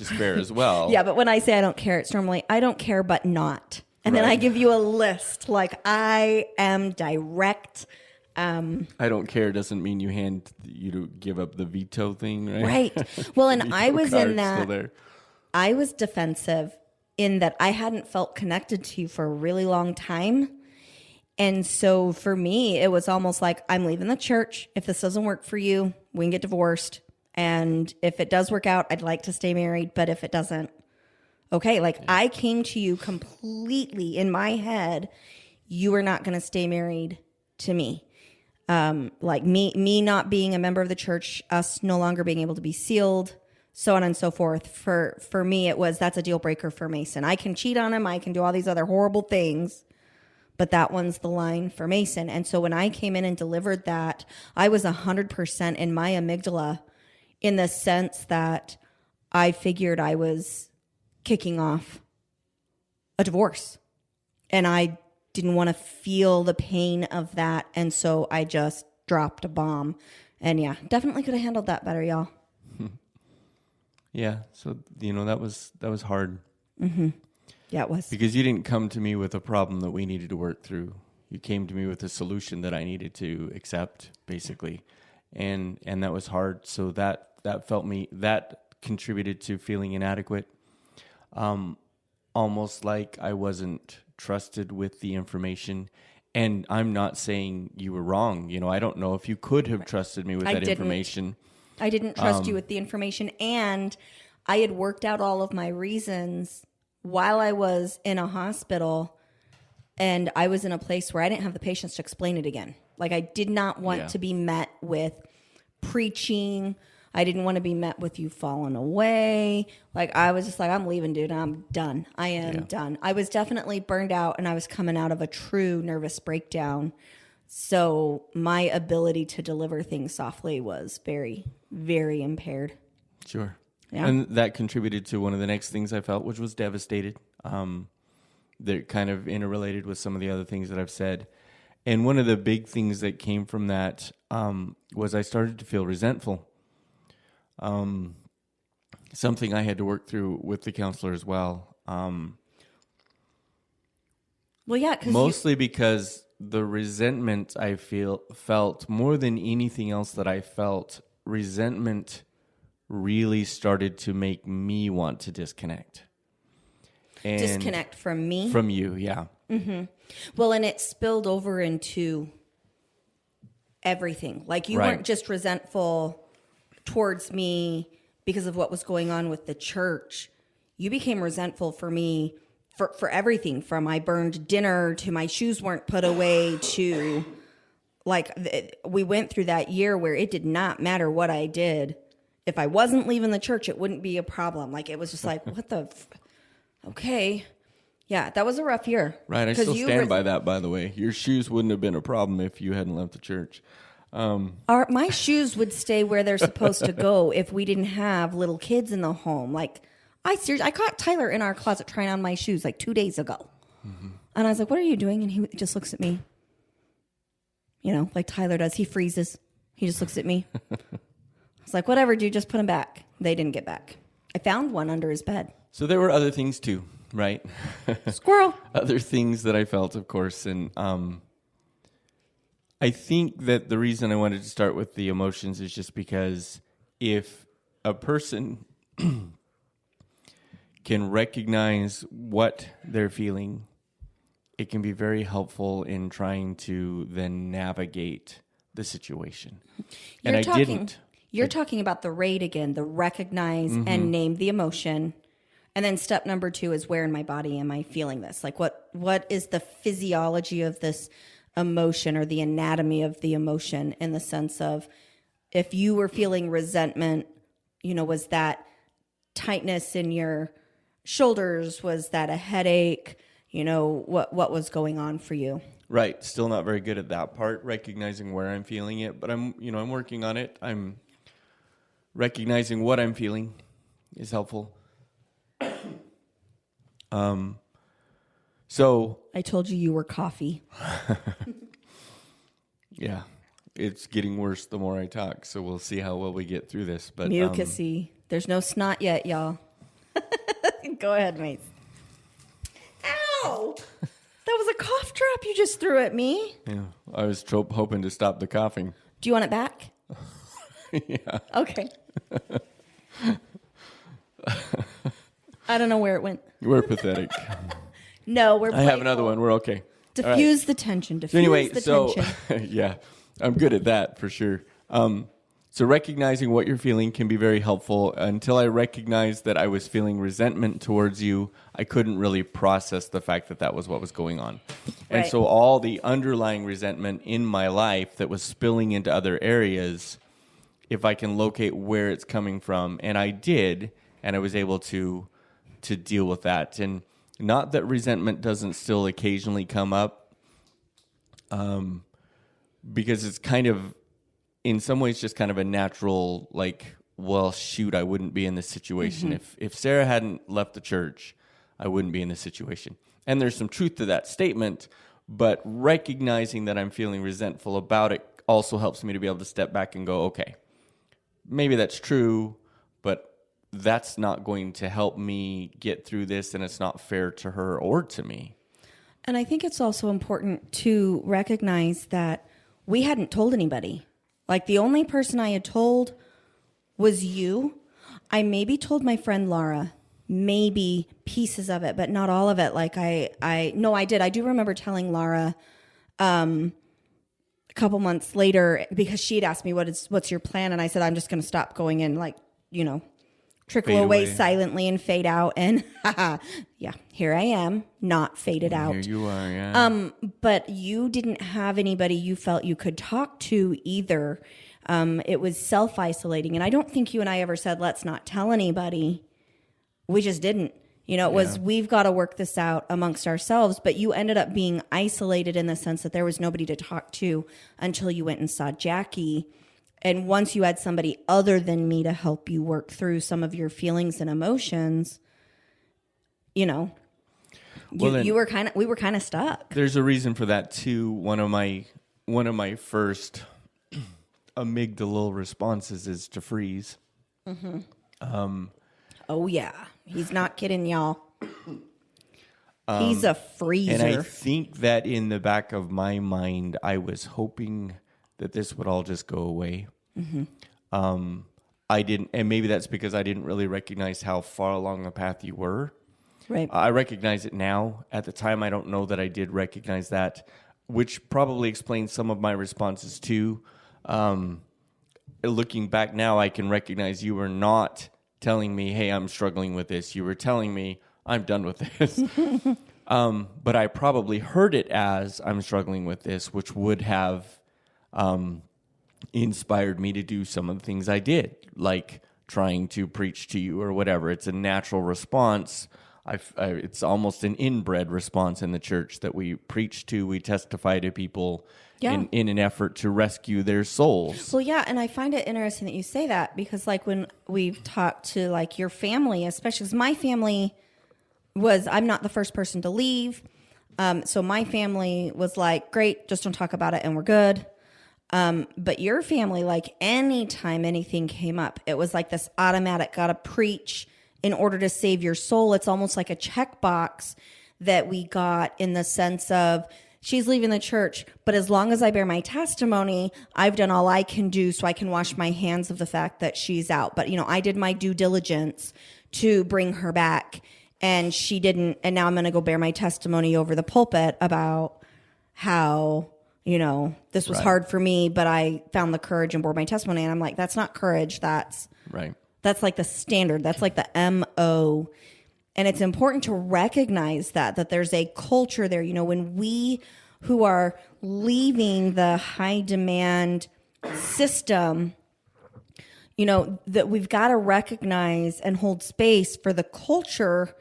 fair as well. Yeah, but when I say I don't care, it's normally I don't care, but not. And then I give you a list. Like, I am direct. I don't care doesn't mean you to give up the veto thing, right? Right. Well, and I was in that. I was defensive in that I hadn't felt connected to you for a really long time. And so for me, it was almost like, I'm leaving the church. If this doesn't work for you, we can get divorced. And if it does work out, I'd like to stay married. But if it doesn't, okay. Like, I came to you completely in my head. You are not going to stay married to me. Like me not being a member of the church, us no longer being able to be sealed, so on and so forth. For me, that's a deal breaker for Mason. I can cheat on him. I can do all these other horrible things, but that one's the line for Mason. And so when I came in and delivered that, I was 100% in my amygdala in the sense that I figured I was kicking off a divorce, and I didn't want to feel the pain of that. And so I just dropped a bomb. And yeah, definitely could have handled that better, y'all. Yeah. So, that was hard. Mm-hmm. Yeah, it was. Because you didn't come to me with a problem that we needed to work through. You came to me with a solution that I needed to accept, basically. And that was hard. So that contributed to feeling inadequate. Almost like I wasn't trusted with the information. And I'm not saying you were wrong. I don't know if you could have trusted me with that information. I didn't trust you with the information. And I had worked out all of my reasons while I was in a hospital, and I was in a place where I didn't have the patience to explain it again. Like, I did not want to be met with preaching. I didn't want to be met with you falling away. Like, I was just like, I'm leaving, dude. I'm done. I am done. I was definitely burned out, and I was coming out of a true nervous breakdown. So my ability to deliver things softly was very, very impaired. Sure. Yeah. And that contributed to one of the next things I felt, which was devastated. They're kind of interrelated with some of the other things that I've said. And one of the big things that came from that was I started to feel resentful. Something I had to work through with the counselor as well. Well, yeah, mostly because the resentment I felt more than anything else that I felt, resentment really started to make me want to disconnect. And disconnect from me? From you, yeah. Mm-hmm. Well, and it spilled over into everything. Like, you weren't just resentful towards me because of what was going on with the church. You became resentful for me for everything, from my burned dinner to my shoes weren't put away to, like, we went through that year where it did not matter what I did. if I wasn't leaving the church, it wouldn't be a problem. Like, it was just like, what the, okay. Yeah, that was a rough year. Right, I still stand by that, by the way. Your shoes wouldn't have been a problem if you hadn't left the church. My shoes would stay where they're supposed to go if we didn't have little kids in the home. Like, I caught Tyler in our closet trying on my shoes like 2 days ago. Mm-hmm. And I was like, what are you doing? And he just looks at me. You know, like Tyler does. He freezes. He just looks at me. I was like, whatever, dude, just put them back. They didn't get back. I found one under his bed. So there were other things too, right? Squirrel. Other things that I felt, of course. And I think that the reason I wanted to start with the emotions is just because if a person can recognize what they're feeling, it can be very helpful in trying to then navigate the situation. You're talking about the rate again, the recognize and name the emotion. And then step number 2 is, where in my body am I feeling this? Like, what is the physiology of this emotion, or the anatomy of the emotion, in the sense of, if you were feeling resentment, you know, was that tightness in your shoulders? Was that a headache? You know, what was going on for you? Right. Still not very good at that part, recognizing where I'm feeling it, but I'm working on it. I'm recognizing what I'm feeling is helpful. So I told you were coffee. Yeah, it's getting worse the more I talk, so we'll see how well we get through this. But mucusy. There's no snot yet, y'all. Go ahead, Mace. Ow! That was a cough drop you just threw at me. Yeah, I was hoping to stop the coughing. Do you want it back? Yeah. Okay. I don't know where it went. We're pathetic. No, we're playful. I have another one. We're okay. Diffuse the tension. Tension. Yeah, I'm good at that for sure. So recognizing what you're feeling can be very helpful. Until I recognized that I was feeling resentment towards you, I couldn't really process the fact that that was what was going on. And so all the underlying resentment in my life that was spilling into other areas, if I can locate where it's coming from, and I did, and I was able to deal with that. And not that resentment doesn't still occasionally come up, because it's kind of, in some ways, just kind of a natural, like, well, shoot, I wouldn't be in this situation. If Sarah hadn't left the church, I wouldn't be in this situation. And there's some truth to that statement, but recognizing that I'm feeling resentful about it also helps me to be able to step back and go, okay, maybe that's true, but that's not going to help me get through this, and it's not fair to her or to me. And I think it's also important to recognize that we hadn't told anybody. Like, the only person I had told was you. I maybe told my friend Laura, maybe pieces of it, but not all of it. Like, I did. I do remember telling Laura a couple months later, because she had asked me, what's your plan? And I said, I'm just going to stop going in, like, trickle away silently and fade out. And yeah, here I am, not faded out. Here you are, yeah. But you didn't have anybody you felt you could talk to either. It was self-isolating. And I don't think you and I ever said, let's not tell anybody. We just didn't. It was, we've got to work this out amongst ourselves. But you ended up being isolated in the sense that there was nobody to talk to until you went and saw Jackie. And once you had somebody other than me to help you work through some of your feelings and emotions, we were kind of stuck. There's a reason for that too. One of my first amygdala responses is to freeze. Mm-hmm. Oh yeah, he's not kidding, y'all. He's a freezer. And I think that in the back of my mind, I was hoping that this would all just go away. Mm-hmm. I didn't, and maybe that's because I didn't really recognize how far along the path you were. Right. I recognize it now. At the time, I don't know that I did recognize that, which probably explains some of my responses too. Looking back now, I can recognize you were not telling me, hey, I'm struggling with this. You were telling me, I'm done with this. But I probably heard it as, I'm struggling with this, which would have inspired me to do some of the things I did, like trying to preach to you or whatever. It's a natural response. It's almost an inbred response in the church that we preach to, we testify to people in an effort to rescue their souls. Well, yeah, and I find it interesting that you say that, because like when we've talked to like your family, especially because my family I'm not the first person to leave. So my family was like, great, just don't talk about it and we're good. But your family, like anytime anything came up, it was like this automatic, gotta preach in order to save your soul. It's almost like a checkbox that we got, in the sense of, she's leaving the church, but as long as I bear my testimony, I've done all I can do so I can wash my hands of the fact that she's out. But, I did my due diligence to bring her back, and she didn't. And now I'm going to go bear my testimony over the pulpit about how, this was hard for me, but I found the courage and bore my testimony. And I'm like, that's not courage. That's like the standard. That's like the MO. And it's important to recognize that there's a culture there. When we who are leaving the high demand system, that we've got to recognize and hold space for the culture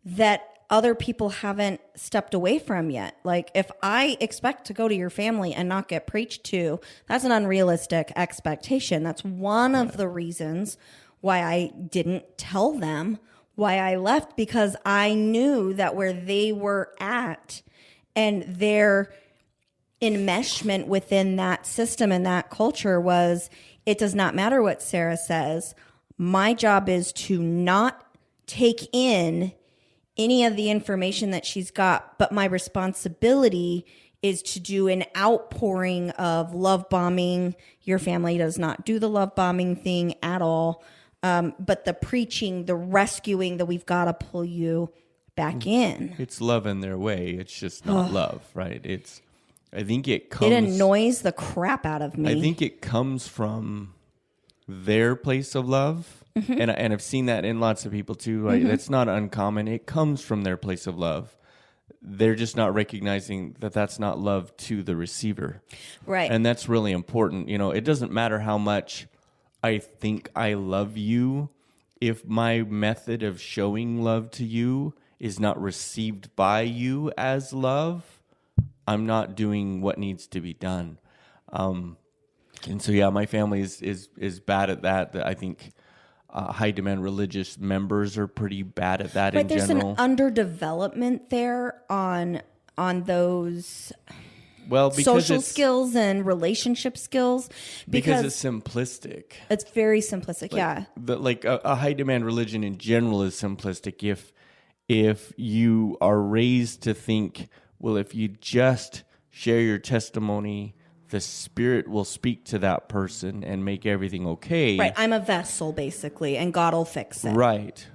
that other people haven't stepped away from yet. Like, if I expect to go to your family and not get preached to, that's an unrealistic expectation. That's one of the reasons why I didn't tell them why I left, because I knew that where they were at and their enmeshment within that system and that culture was, it does not matter what Sarah says. My job is to not take in any of the information that she's got, but my responsibility is to do an outpouring of love bombing. Your family does not do the love bombing thing at all. But the preaching, the rescuing, that we've got to pull you back in. It's love in their way. It's just not love, right? I think it annoys the crap out of me. I think it comes from their place of love. Mm-hmm. And I've seen that in lots of people too. Right? Mm-hmm. It's not uncommon. It comes from their place of love. They're just not recognizing that that's not love to the receiver. Right. And that's really important. It doesn't matter how much I think I love you, if my method of showing love to you is not received by you as love, I'm not doing what needs to be done. And so, my family is bad at that. I think high demand religious members are pretty bad at that in general. There's an underdevelopment there on those social skills and relationship skills, because it's simplistic. It's very simplistic. A high demand religion in general is simplistic. If you are raised to think, well, if you just share your testimony, the Spirit will speak to that person and make everything okay. Right. I'm a vessel, basically, and God will fix it. Right.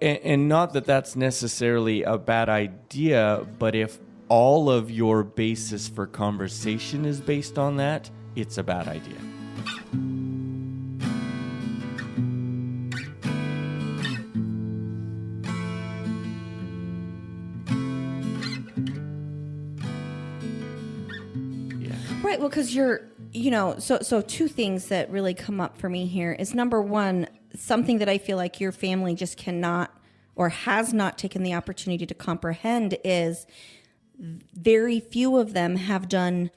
And not that that's necessarily a bad idea, but if all of your basis for conversation is based on that, it's a bad idea. Right. Well, because so two things that really come up for me here is, number one, something that I feel like your family just cannot or has not taken the opportunity to comprehend is very few of them have done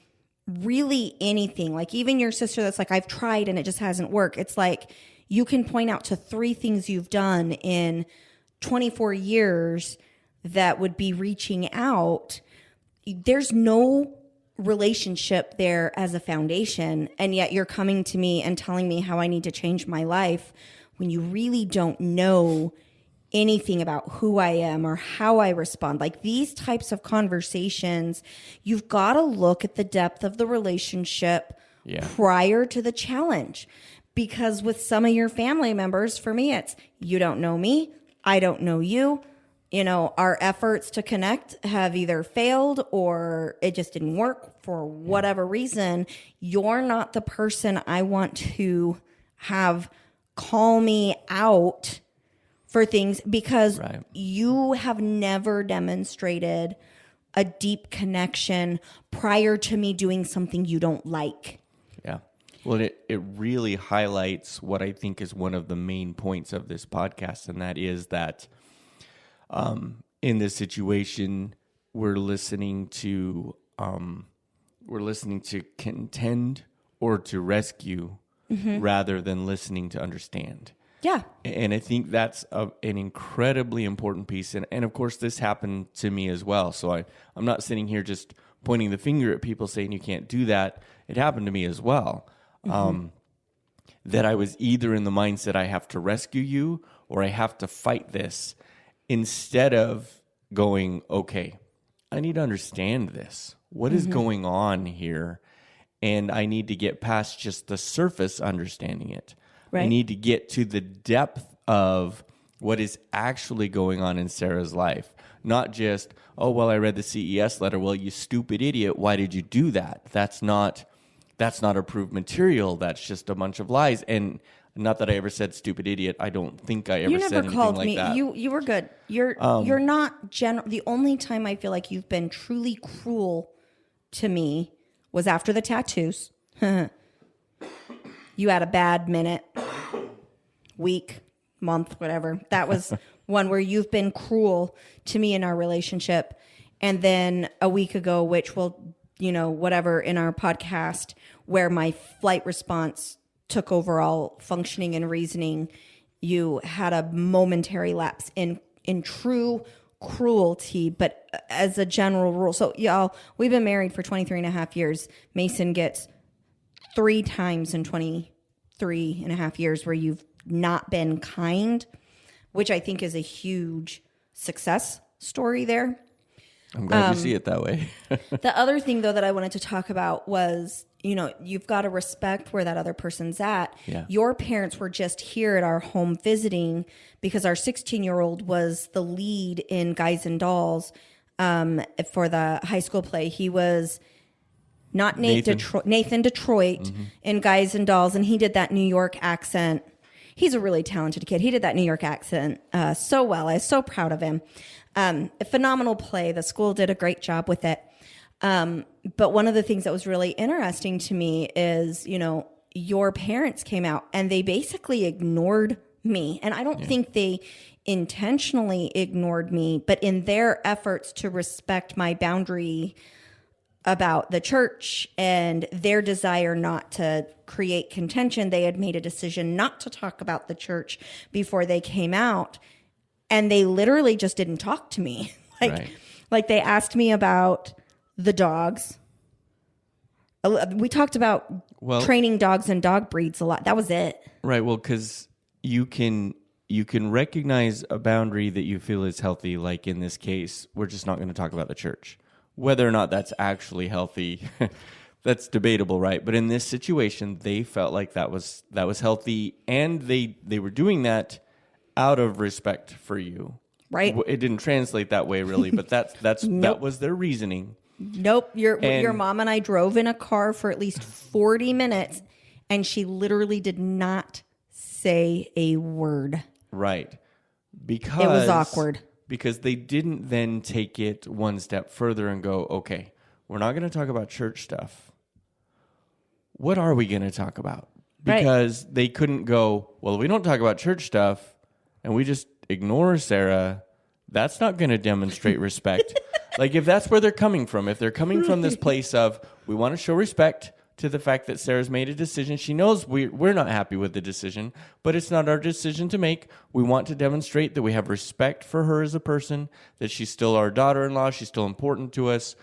really anything. Like, even your sister that's like, I've tried and it just hasn't worked. It's like, you can point out to 3 things you've done in 24 years that would be reaching out. There's no relationship there as a foundation, and yet you're coming to me and telling me how I need to change my life when you really don't know anything about who I am or how I respond. Like, these types of conversations, you've got to look at the depth of the relationship prior to the challenge. Because with some of your family members, for me, it's, you don't know me, I don't know you. Our efforts to connect have either failed or it just didn't work for whatever reason. You're not the person I want to have call me out for things, because you have never demonstrated a deep connection prior to me doing something you don't like. Yeah. Well, it really highlights what I think is one of the main points of this podcast, and that is that in this situation, we're listening to contend or to rescue rather than listening to understand. Yeah. And I think that's an incredibly important piece. And of course, this happened to me as well. So I'm not sitting here just pointing the finger at people saying you can't do that. It happened to me as well. That I was either in the mindset I have to rescue you or I have to fight this, instead of going, okay, I need to understand this. What is going on here? And I need to get past just the surface understanding it. Right. I need to get to the depth of what is actually going on in Sarah's life. Not just, oh, well, I read the CES letter. Well, you stupid idiot. Why did you do that? That's not approved material. That's just a bunch of lies. And not that I ever said stupid idiot. I don't think I ever said anything like that. You were good. You're not the only time I feel like you've been truly cruel to me was after the tattoos. You had a bad minute, week, month, whatever. That was one where you've been cruel to me in our relationship. And then a week ago, which will, whatever, in our podcast, where my flight response took over all functioning and reasoning, you had a momentary lapse in true cruelty, but as a general rule. So y'all, we've been married for 23 and a half years. Mason gets 3 times in 23 and a half years where you've not been kind, which I think is a huge success story there. I'm glad you see it that way. The other thing, though, that I wanted to talk about was, you've got to respect where that other person's at. Yeah. Your parents were just here at our home visiting because our 16-year-old was the lead in Guys and Dolls for the high school play. He was not Nathan Detroit in Guys and Dolls, and he did that New York accent. He's a really talented kid. He did that New York accent so well. I was so proud of him. A phenomenal play. The school did a great job with it. But one of the things that was really interesting to me is, your parents came out and they basically ignored me. And I don't think they intentionally ignored me, but in their efforts to respect my boundary about the church and their desire not to create contention, they had made a decision not to talk about the church before they came out. And they literally just didn't talk to me. Like they asked me about the dogs. We talked about training dogs and dog breeds a lot. That was it. Right. Well, because you can recognize a boundary that you feel is healthy. Like in this case, we're just not going to talk about the church. Whether or not that's actually healthy, that's debatable, right? But in this situation, they felt like that was healthy, and they were doing that out of respect for you. Right. It didn't translate that way really, but that's Nope. That was their reasoning. Nope. Your mom and I drove in a car for at least 40 minutes, and she literally did not say a word. Right. Because it was awkward. Because they didn't then take it one step further and go, okay, we're not going to talk about church stuff. What are we going to talk about? Because they couldn't go, well, we don't talk about church stuff and we just ignore Sarah. That's not going to demonstrate respect. Like if that's where they're coming from, if they're coming from this place of we want to show respect to the fact that Sarah's made a decision. She knows we're not happy with the decision, but it's not our decision to make. We want to demonstrate that we have respect for her as a person, that she's still our daughter-in-law, she's still important to us.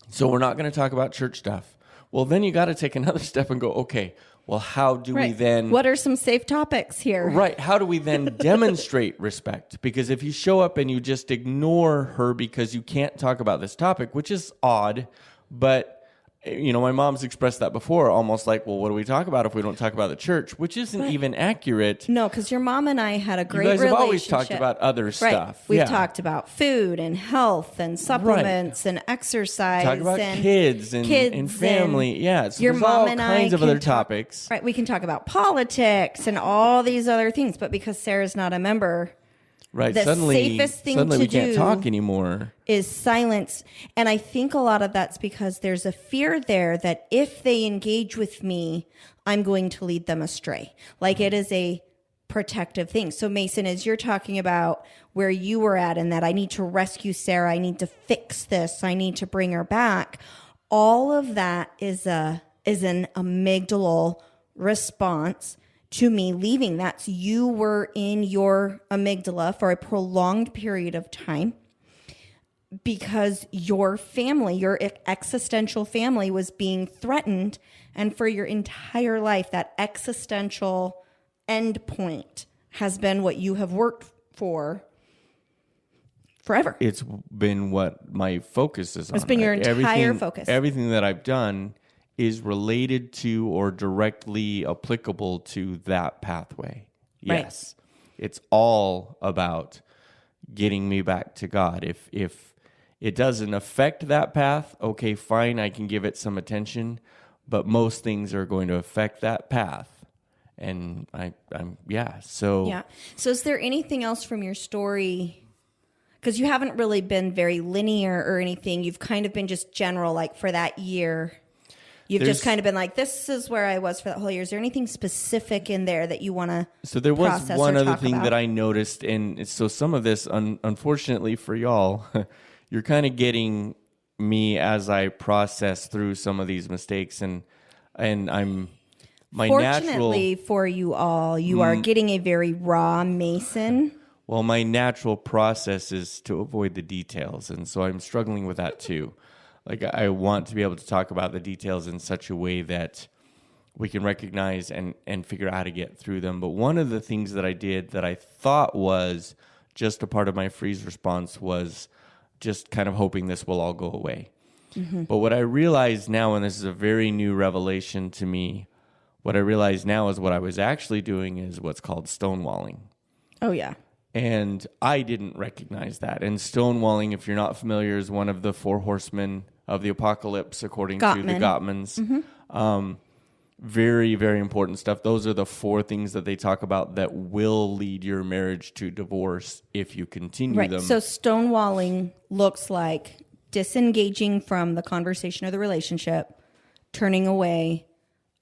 So we're not going to talk about church stuff. Well, then you got to take another step and go, okay, well, how do we then... What are some safe topics here? Right. How do we then demonstrate respect? Because if you show up and you just ignore her because you can't talk about this topic, which is odd, but... my mom's expressed that before, almost like, well, what do we talk about if we don't talk about the church? Which isn't even accurate. No, because your mom and I had a great relationship. You guys have always relationship. talked about other stuff. We've talked about food and health and supplements and exercise. Talk about kids and family. So your there's mom all and kinds I of other can talk, topics. Right, we can talk about politics and all these other things. But because Sarah's not a member Right. The safest thing suddenly to we can't do talk anymore. is silence. And I think a lot of that's because there's a fear there that if they engage with me, I'm going to lead them astray. Like it is a protective thing. So Mason, as you're talking about where you were at and that I need to rescue Sarah, I need to fix this, I need to bring her back. All of that is an amygdala response to me leaving. That's you were in your amygdala for a prolonged period of time because your family, your existential family was being threatened. And for your entire life, that existential end point has been what you have worked for forever. It's been what my focus is on. It's been your entire focus. Everything that I've done is related to or directly applicable to that pathway. Yes. Right. It's all about getting me back to God. If it doesn't affect that path, okay, fine, I can give it some attention, but most things are going to affect that path. And So is there anything else from your story? Because you haven't really been very linear or anything. You've kind of been just general, like for that year. You've just kind of been like, this is where I was for that whole year. Is there anything specific in there that you want to So there was one other thing that I noticed. And so some of this, unfortunately for y'all, you're kind of getting me as I process through some of these mistakes. And I'm... Fortunately for you all, you are getting a very raw Mason. Well, my natural process is to avoid the details, and so I'm struggling with that too. Like, I want to be able to talk about the details in such a way that we can recognize and figure out how to get through them. But one of the things that I did that I thought was just a part of my freeze response was just kind of hoping this will all go away. Mm-hmm. But what I realize now, and this is a very new revelation to me, what I realize now is what I was actually doing is what's called stonewalling. Oh, yeah. And I didn't recognize that. And stonewalling, if you're not familiar, is one of the 4 horsemen of the apocalypse, according to the Gottmans. Mm-hmm. Very, very important stuff. Those are the 4 things that they talk about that will lead your marriage to divorce if you continue them. So stonewalling looks like disengaging from the conversation or the relationship, turning away,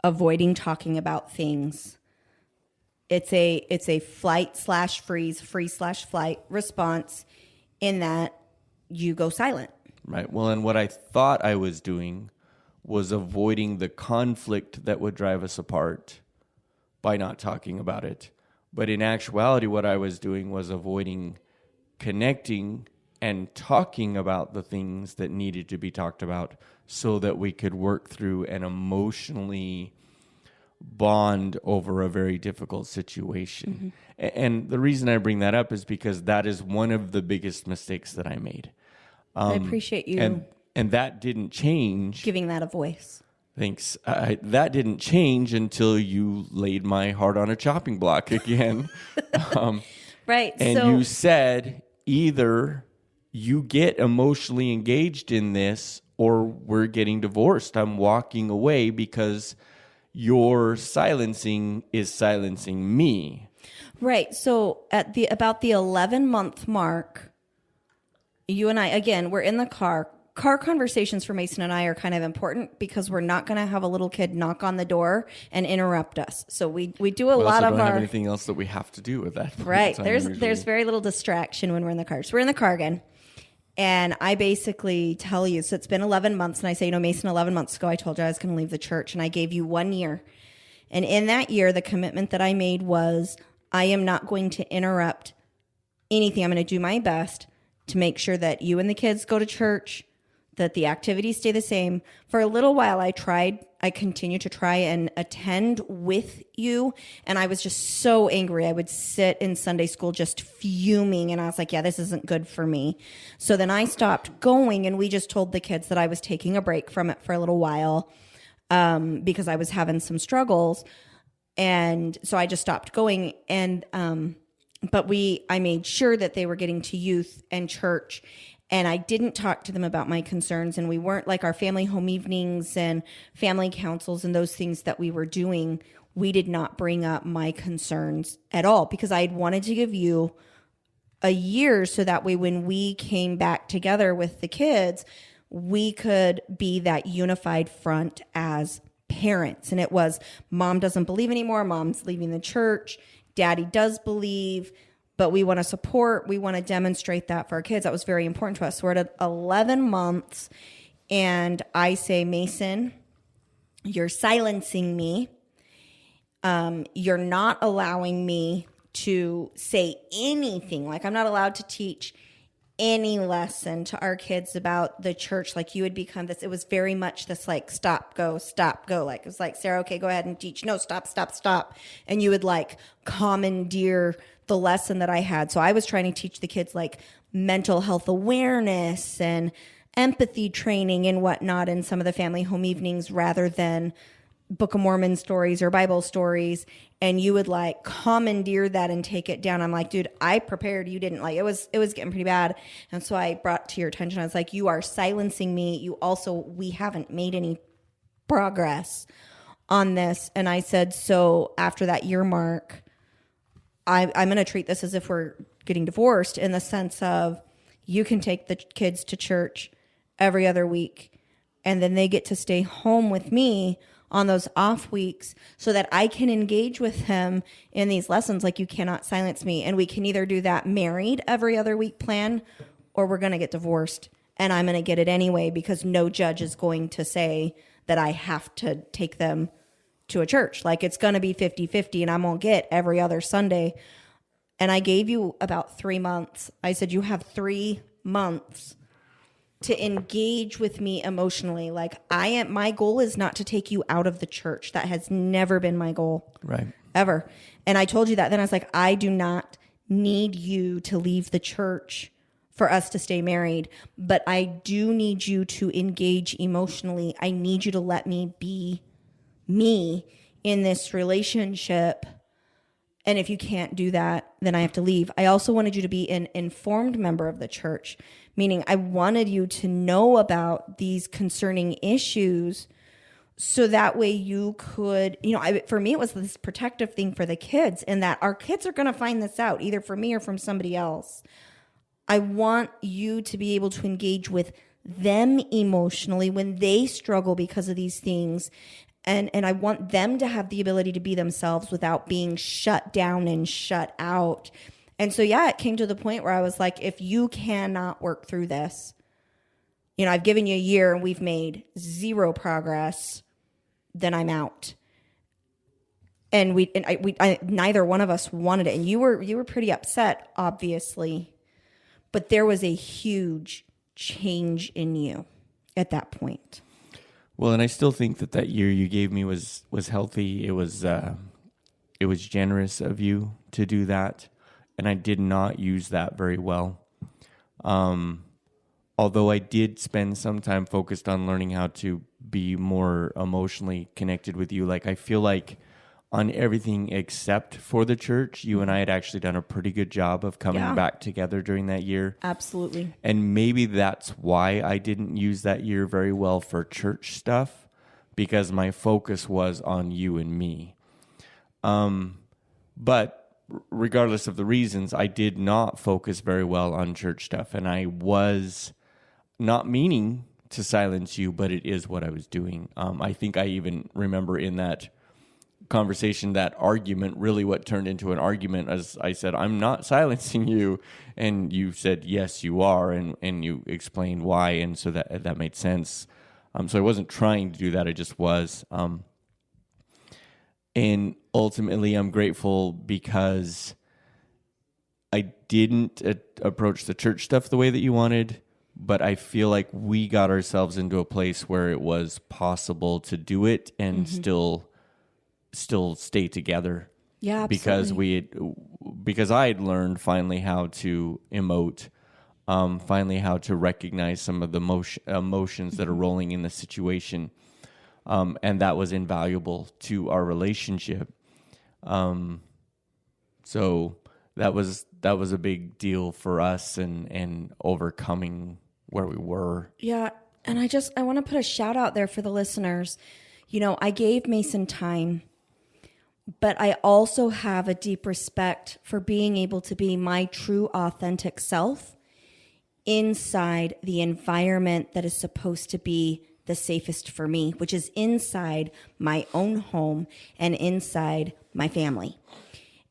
avoiding talking about things. It's a flight/freeze, freeze/flight response in that you go silent. Right. Well, and what I thought I was doing was avoiding the conflict that would drive us apart by not talking about it. But in actuality, what I was doing was avoiding connecting and talking about the things that needed to be talked about so that we could work through and emotionally bond over a very difficult situation. Mm-hmm. And the reason I bring that up is because that is one of the biggest mistakes that I made. I appreciate you. And that didn't change. Giving that a voice. Thanks. That didn't change until you laid my heart on a chopping block again. Right. And you said either you get emotionally engaged in this or we're getting divorced. I'm walking away because your silencing is silencing me. Right. So at about the 11-month mark, you and I, again, we're in the car. Car conversations for Mason and I are kind of important because we're not going to have a little kid knock on the door and interrupt us. So we do a lot of don't our have anything else that we have to do with that. Right. There's very little distraction when we're in the car. So we're in the car again. And I basically tell you, so it's been 11 months. And I say, Mason, 11 months ago, I told you I was going to leave the church. And I gave you 1 year. And in that year, the commitment that I made was I am not going to interrupt anything. I'm going to do my best to make sure that you and the kids go to church, that the activities stay the same. For a little while, I continued to try and attend with you. And I was just so angry. I would sit in Sunday school just fuming. And I was like, yeah, this isn't good for me. So then I stopped going. And we just told the kids that I was taking a break from it for a little while because I was having some struggles. And so I just stopped going. And but I made sure that they were getting to youth and church. And I didn't talk to them about my concerns. And we weren't like our family home evenings and family councils and those things that we were doing. We did not bring up my concerns at all because I had wanted to give you a year so that way when we came back together with the kids, we could be that unified front as parents. And it was, mom doesn't believe anymore. Mom's leaving the church. Daddy does believe, but we want to support. We want to demonstrate that for our kids. That was very important to us. So we're at 11 months, and I say, Mason, you're silencing me. You're not allowing me to say anything. Like, I'm not allowed to teach any lesson to our kids about the church. Like, you would become this. It was very much this like stop, go. Like, it was like, Sarah, okay, go ahead and teach. No, stop. And you would like commandeer the lesson that I had. So I was trying to teach the kids like mental health awareness and empathy training and whatnot in some of the family home evenings rather than Book of Mormon stories or Bible stories. And you would like commandeer that and take it down. I'm like, dude, I prepared. You didn't. Like, it was getting pretty bad. And so I brought to your attention, I was like, you are silencing me. We haven't made any progress on this. And I said, so after that year mark, I'm going to treat this as if we're getting divorced, in the sense of, you can take the kids to church every other week, and then they get to stay home with me on those off weeks so that I can engage with him in these lessons. Like, you cannot silence me. And we can either do that married every other week plan, or we're going to get divorced, and I'm going to get it anyway, because no judge is going to say that I have to take them to a church. Like, it's going to be 50-50, and I'm going to get every other Sunday. And I gave you about 3 months. I said, you have 3 months to engage with me emotionally. Like, my goal is not to take you out of the church. That has never been my goal. Right. Ever. And I told you that. Then I was like, I do not need you to leave the church for us to stay married, but I do need you to engage emotionally. I need you to let me be me in this relationship. And if you can't do that, then I have to leave. I also wanted you to be an informed member of the church, meaning I wanted you to know about these concerning issues so that way you could, for me, it was this protective thing for the kids, and that our kids are going to find this out either from me or from somebody else. I want you to be able to engage with them emotionally when they struggle because of these things. And I want them to have the ability to be themselves without being shut down and shut out. And so, yeah, it came to the point where I was like, if you cannot work through this, I've given you a year and we've made 0 progress, then I'm out. And neither one of us wanted it. And you were pretty upset, obviously, but there was a huge change in you at that point. Well, and I still think that year you gave me was healthy. It was generous of you to do that, and I did not use that very well. Although I did spend some time focused on learning how to be more emotionally connected with you. Like, I feel like on everything except for the church, you and I had actually done a pretty good job of coming back together during that year. Absolutely. And maybe that's why I didn't use that year very well for church stuff, because my focus was on you and me. But regardless of the reasons, I did not focus very well on church stuff, and I was not meaning to silence you, but it is what I was doing. I think I even remember in that conversation, that argument, really what turned into an argument, as I said, I'm not silencing you, and you said, yes, you are, and you explained why, and so that made sense. So I wasn't trying to do that, I just was. And ultimately, I'm grateful because I didn't approach the church stuff the way that you wanted, but I feel like we got ourselves into a place where it was possible to do it and still stay together. Yeah, absolutely. Because I had learned finally how to emote, finally how to recognize some of the emotions that are rolling in the situation, and that was invaluable to our relationship. So that was a big deal for us, and overcoming where we were. Yeah, and I want to put a shout out there for the listeners. I gave Mason time. but I also have a deep respect for being able to be my true, authentic self inside the environment that is supposed to be the safest for me, which is inside my own home and inside my family.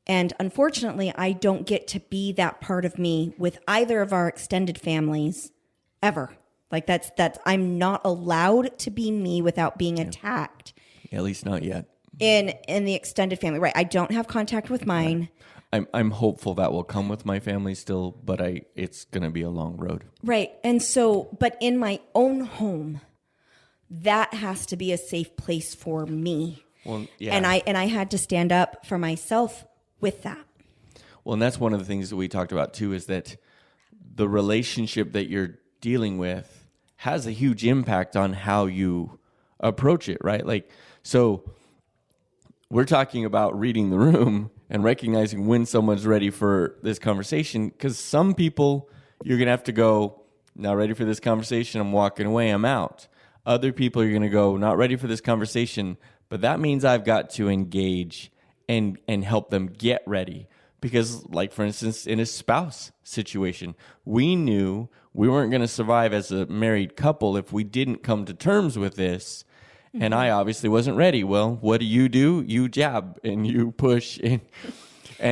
And unfortunately, I don't get to be that part of me with either of our extended families ever. Like that's I'm not allowed to be me without being attacked. At least not yet. In the extended family, right? I don't have contact with mine. I'm hopeful that will come with my family still, but it's going to be a long road. Right. And so, but in my own home, that has to be a safe place for me. Well, yeah. And I had to stand up for myself with that. Well, and that's one of the things that we talked about too, is that the relationship that you're dealing with has a huge impact on how you approach it, right? Like, so we're talking about reading the room and recognizing when someone's ready for this conversation, because some people you're going to have to go, not ready for this conversation, I'm walking away, I'm out. Other people you're going to go, not ready for this conversation, but that means I've got to engage and help them get ready. Because, like, for instance, in a spouse situation, we knew we weren't going to survive as a married couple if we didn't come to terms with this. And I obviously wasn't ready. Well, what do? You jab and you push, and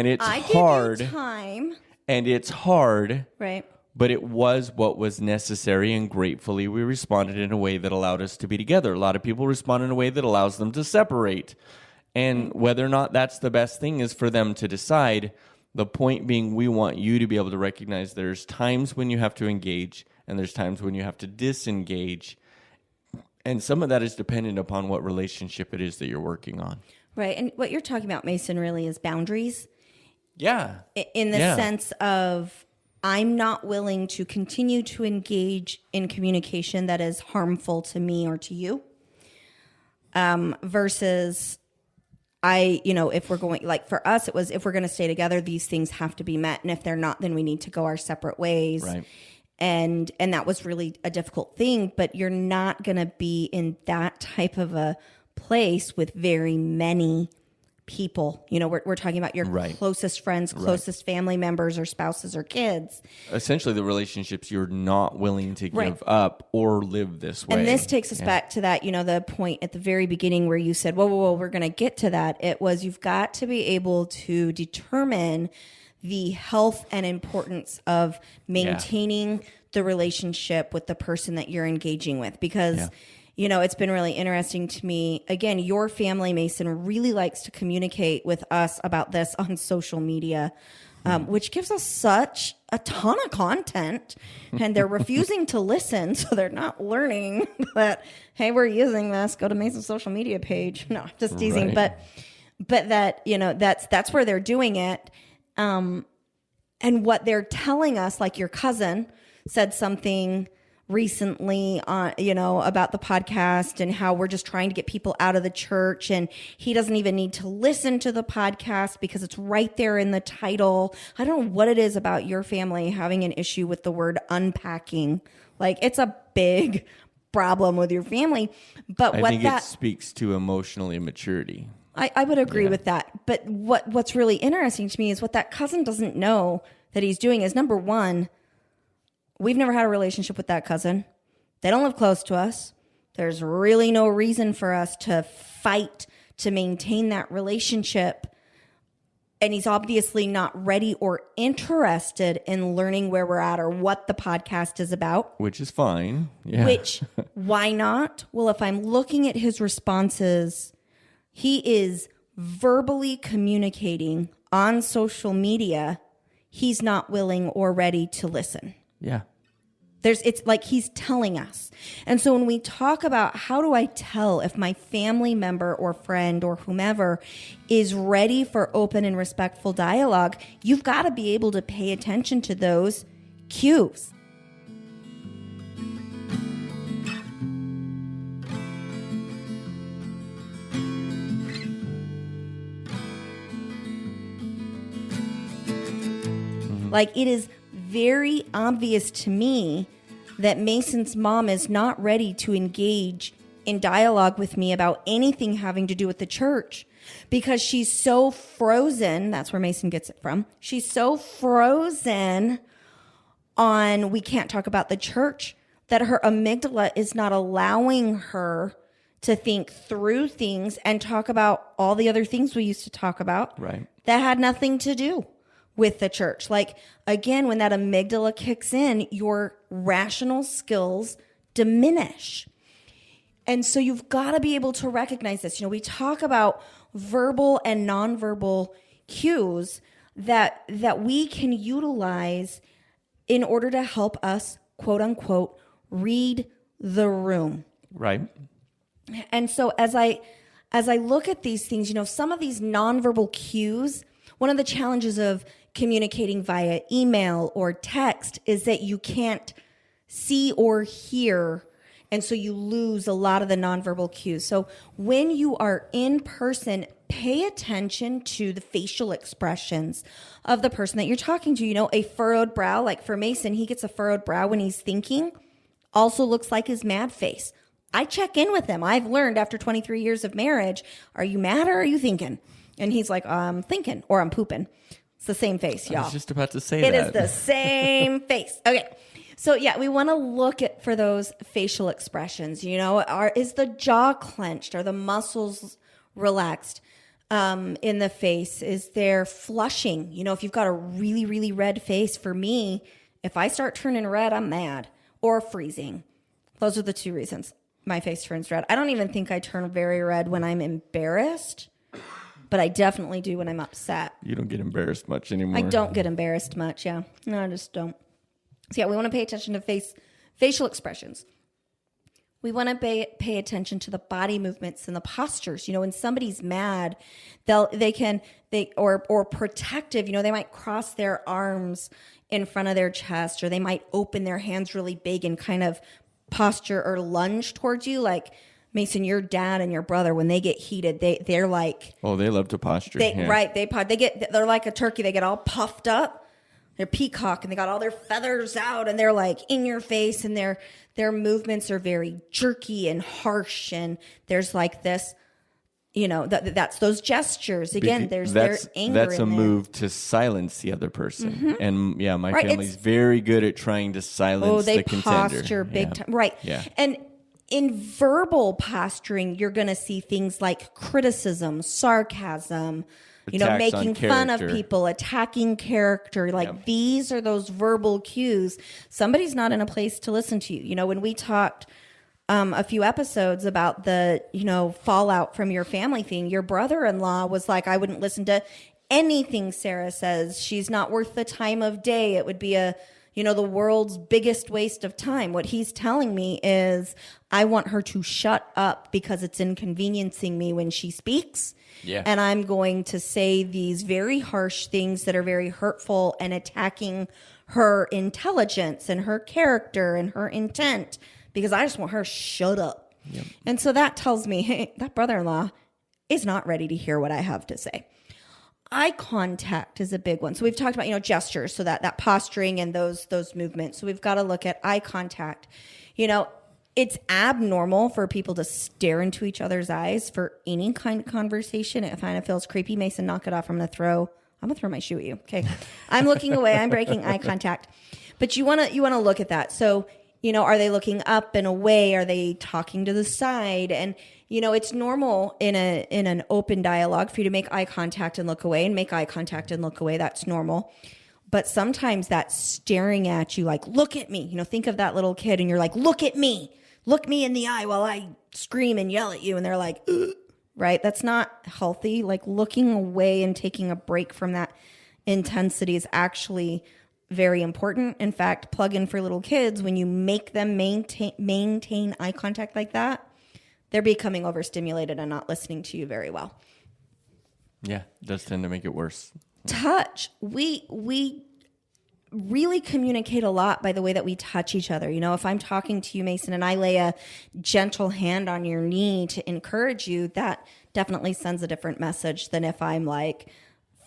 it's hard. Give you time. And it's hard. Right. But it was what was necessary, and gratefully we responded in a way that allowed us to be together. A lot of people respond in a way that allows them to separate. And whether or not that's the best thing is for them to decide. The point being, we want you to be able to recognize there's times when you have to engage, and there's times when you have to disengage. And some of that is dependent upon what relationship it is that you're working on. Right. And what you're talking about, Mason, really is boundaries. Yeah. In the sense of, I'm not willing to continue to engage in communication that is harmful to me or to you. Versus if we're going, like for us, it was, if we're going to stay together, these things have to be met. And if they're not, then we need to go our separate ways. Right. And that was really a difficult thing, but you're not going to be in that type of a place with very many people. We're talking about your closest friends, closest family members or spouses or kids. Essentially the relationships you're not willing to give up or live this way. And this takes us back to that, the point at the very beginning where you said, whoa, we're going to get to that. It was, you've got to be able to determine the health and importance of maintaining the relationship with the person that you're engaging with. Because, it's been really interesting to me. Again, your family, Mason, really likes to communicate with us about this on social media, which gives us such a ton of content. And they're refusing to listen, so they're not learning that, hey, we're using this. Go to Mason's social media page. No, just teasing. Right. But that, that's where they're doing it. And what they're telling us, like your cousin said something recently on, about the podcast and how we're just trying to get people out of the church, and he doesn't even need to listen to the podcast because it's right there in the title. I don't know what it is about your family having an issue with the word unpacking. Like, it's a big problem with your family. But I think it speaks to emotional immaturity. I would agree with that. But what's really interesting to me is what that cousin doesn't know that he's doing is, number one, we've never had a relationship with that cousin. They don't live close to us. There's really no reason for us to fight to maintain that relationship. And he's obviously not ready or interested in learning where we're at or what the podcast is about. Which is fine. Yeah. Which, why not? Well, if I'm looking at his responses, he is verbally communicating on social media. He's not willing or ready to listen. Yeah. It's like he's telling us. And so when we talk about how do I tell if my family member or friend or whomever is ready for open and respectful dialogue, you've got to be able to pay attention to those cues. Like, it is very obvious to me that Mason's mom is not ready to engage in dialogue with me about anything having to do with the church because she's so frozen. That's where Mason gets it from. She's so frozen on we can't talk about the church that her amygdala is not allowing her to think through things and talk about all the other things we used to talk about that had nothing to do with the church. Like, again, when that amygdala kicks in, your rational skills diminish. And so you've got to be able to recognize this. You know, we talk about verbal and nonverbal cues that we can utilize in order to help us, quote unquote, read the room. Right. And so as I look at these things, you know, some of these nonverbal cues, one of the challenges of communicating via email or text is that you can't see or hear. And so you lose a lot of the nonverbal cues. So when you are in person, pay attention to the facial expressions of the person that you're talking to. You know, a furrowed brow, like for Mason, he gets a furrowed brow when he's thinking, also looks like his mad face. I check in with him. I've learned after 23 years of marriage, are you mad or are you thinking? And he's like, I'm thinking or I'm pooping. It's the same face, y'all. I was just about to say that. It is the same face. Okay. So yeah, we want to look at for those facial expressions, you know, is the jaw clenched? Are the muscles relaxed in the face? Is there flushing? You know, if you've got a really, really red face, for me, if I start turning red, I'm mad or freezing. Those are the two reasons my face turns red. I don't even think I turn very red when I'm embarrassed, but I definitely do when I'm upset. You don't get embarrassed much anymore. I don't get embarrassed much, yeah. No, I just don't. So yeah, we want to pay attention to facial expressions. We want to pay attention to the body movements and the postures. You know, when somebody's mad, or protective, you know, they might cross their arms in front of their chest, or they might open their hands really big and kind of posture or lunge towards you. Like Mason, your dad and your brother, when they get heated, they're like, oh, they love to posture. Right. They're like a turkey. They get all puffed up. They're peacock and they got all their feathers out and they're like in your face, and their movements are very jerky and harsh. And there's like this, you know, that's those gestures. Again, their anger. That's a move to silence the other person. Mm-hmm. And yeah, my family's very good at trying to silence the contender. Oh, they posture big time. Right. Yeah. And in verbal posturing, you're going to see things like criticism, sarcasm, you know, making fun of people, attacking character. Like these are those verbal cues. Somebody's not in a place to listen to you. You know, when we talked a few episodes about the, you know, fallout from your family thing, your brother-in-law was like, I wouldn't listen to anything Sarah says. She's not worth the time of day. It would be the world's biggest waste of time. What he's telling me is I want her to shut up because it's inconveniencing me when she speaks. Yeah. And I'm going to say these very harsh things that are very hurtful and attacking her intelligence and her character and her intent because I just want her shut up. Yep. And so that tells me, hey, that brother-in-law is not ready to hear what I have to say. Eye contact is a big one. So we've talked about, you know, gestures, so that posturing and those movements. So we've got to look at eye contact. You know, it's abnormal for people to stare into each other's eyes for any kind of conversation. It kind of feels creepy. Mason, knock it off. I'm going to throw my shoe at you. Okay. I'm looking away. I'm breaking eye contact. But you want to look at that. So, you know, are they looking up and away? Are they talking to the side? And, you know, it's normal in an open dialogue for you to make eye contact and look away and make eye contact and look away. That's normal. But sometimes that staring at you, like, look at me, you know, think of that little kid and you're like, look at me. Look me in the eye while I scream and yell at you. And they're like, ugh. Right? That's not healthy. Like looking away and taking a break from that intensity is actually very important. In fact, plug in for little kids, when you make them maintain eye contact like that, they're becoming overstimulated and not listening to you very well. Yeah, it does tend to make it worse. Touch. We really communicate a lot by the way that we touch each other. You know, if I'm talking to you, Mason, and I lay a gentle hand on your knee to encourage you, that definitely sends a different message than if I'm like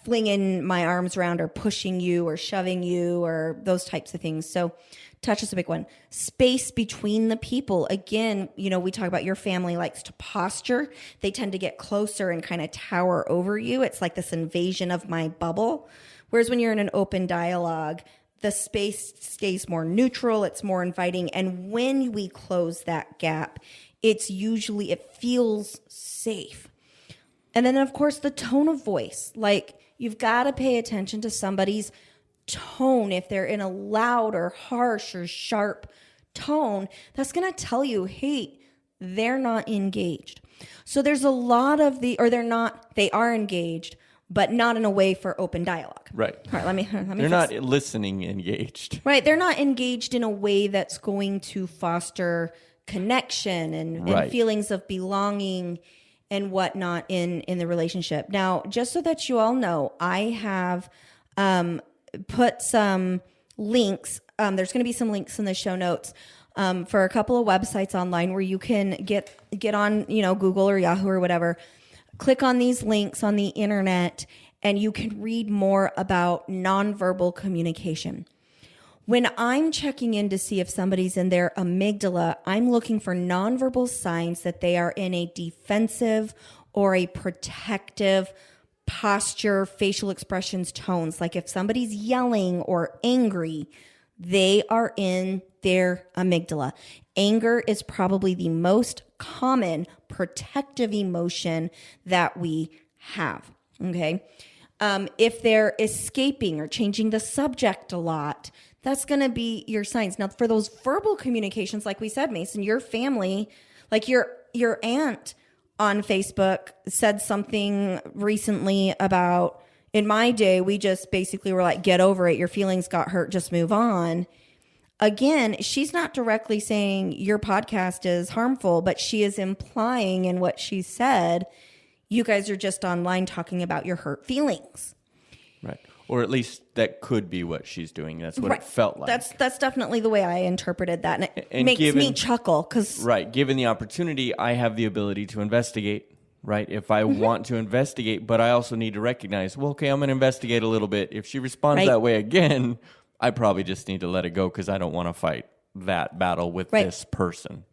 flinging my arms around or pushing you or shoving you or those types of things. So touch is a big one. Space between the people. Again, we talk about your family likes to posture. They tend to get closer and kind of tower over you. It's like this invasion of my bubble. Whereas when you're in an open dialogue, the space stays more neutral. It's more inviting. And when we close that gap, it feels safe. And then, of course, the tone of voice. Like, you've got to pay attention to somebody's tone. If they're in a loud or harsh or sharp tone, that's going to tell you, hey, they're not engaged. So there's a lot of they are engaged, but not in a way for open dialogue. Right. All right, let me They're not listening engaged. Right. They're not engaged in a way that's going to foster connection and feelings of belonging and whatnot in the relationship. Now, just so that you all know, I have put some links. There's going to be some links in the show notes for a couple of websites online where you can get on, Google or Yahoo or whatever. Click on these links on the internet and you can read more about nonverbal communication. When I'm checking in to see if somebody's in their amygdala, I'm looking for nonverbal signs that they are in a defensive or a protective posture, facial expressions, tones. Like if somebody's yelling or angry, they are in their amygdala. Anger is probably the most common protective emotion that we have. Okay. If they're escaping or changing the subject a lot, that's going to be your signs. Now, for those verbal communications, like we said, Mason, your family, like your aunt on Facebook said something recently about, in my day, we just basically were like, get over it. Your feelings got hurt. Just move on. Again, she's not directly saying your podcast is harmful, but she is implying in what she said, you guys are just online talking about your hurt feelings. Right. Or at least that could be what she's doing. That's what it felt like. That's definitely the way I interpreted that. And it makes me chuckle because... Right. Given the opportunity, I have the ability to investigate, right? If I want to investigate, but I also need to recognize, well, okay, I'm going to investigate a little bit. If she responds that way again, I probably just need to let it go because I don't want to fight that battle with this person.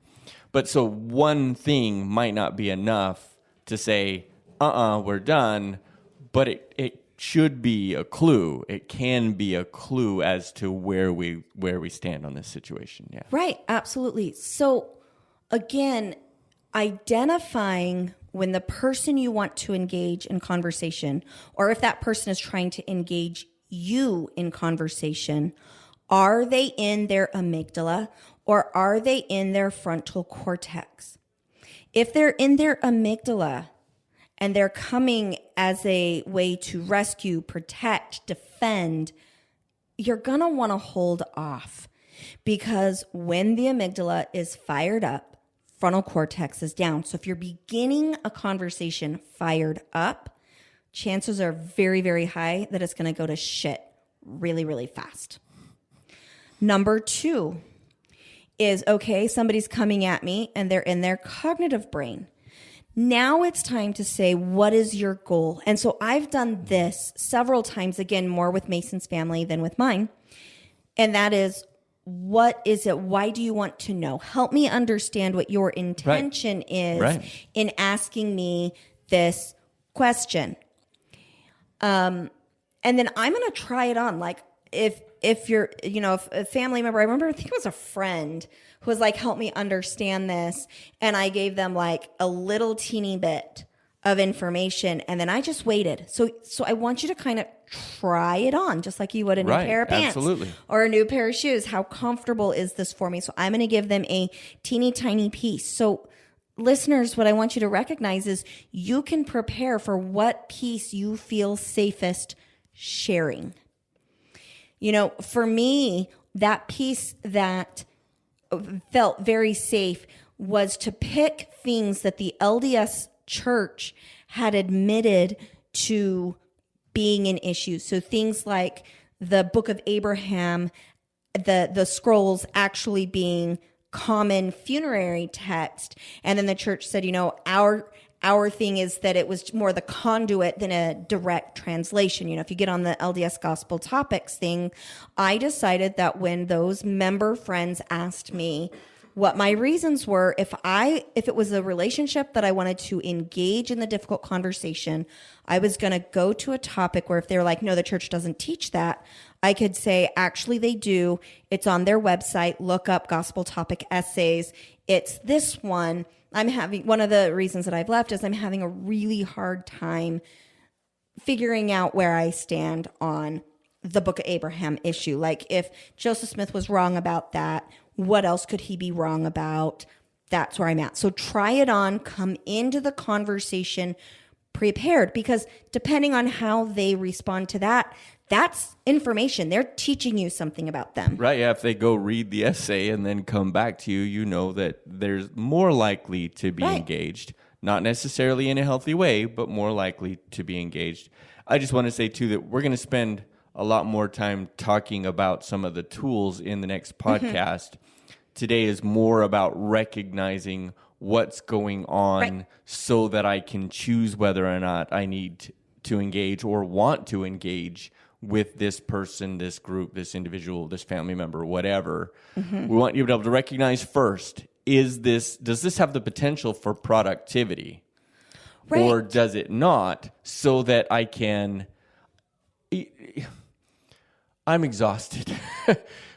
But so one thing might not be enough to say, we're done, but it should be a clue. It can be a clue as to where we stand on this situation. Yeah. Right, absolutely. So again, identifying when the person you want to engage in conversation, or if that person is trying to engage you in conversation, are they in their amygdala or are they in their frontal cortex? If they're in their amygdala, and they're coming as a way to rescue, protect, defend, you're going to want to hold off because when the amygdala is fired up, frontal cortex is down. So if you're beginning a conversation fired up, chances are very, very high that it's going to go to shit really, really fast. Number 2 is, okay, somebody's coming at me and they're in their cognitive brain. Now it's time to say, what is your goal? And so I've done this several times, again, more with Mason's family than with mine. And that is, what is it? Why do you want to know? Help me understand what your intention is in asking me this question. And then I'm going to try it on. Like if you're, if a family member, I think it was a friend who was like, help me understand this. And I gave them like a little teeny bit of information. And then I just waited. So I want you to kind of try it on, just like you would a new pair of pants or a new pair of shoes. How comfortable is this for me? So I'm going to give them a teeny tiny piece. So listeners, what I want you to recognize is you can prepare for what piece you feel safest sharing. For me, that piece that felt very safe was to pick things that the LDS church had admitted to being an issue. So things like the Book of Abraham, the scrolls actually being common funerary text. And then the church said, our thing is that it was more the conduit than a direct translation. You know, if you get on the LDS Gospel Topics thing, I decided that when those member friends asked me what my reasons were, if it was a relationship that I wanted to engage in the difficult conversation, I was going to go to a topic where if they're like, no, the church doesn't teach that, I could say, actually they do. It's on their website. Look up Gospel Topic Essays. It's this one. One of the reasons that I've left is I'm having a really hard time figuring out where I stand on the Book of Abraham issue. Like, if Joseph Smith was wrong about that, what else could he be wrong about? That's where I'm at. So try it on, come into the conversation prepared, because depending on how they respond to that, that's information. They're teaching you something about them. Right. Yeah. If they go read the essay and then come back to you, you know that there's more likely to be engaged. Not necessarily in a healthy way, but more likely to be engaged. I just want to say, too, that we're going to spend a lot more time talking about some of the tools in the next podcast. Today is more about recognizing what's going on so that I can choose whether or not I need to engage or want to engage with this person, this group, this individual, this family member, whatever. We want you to be able to recognize first, does this have the potential for productivity? Or does it not? So that I can... I'm exhausted.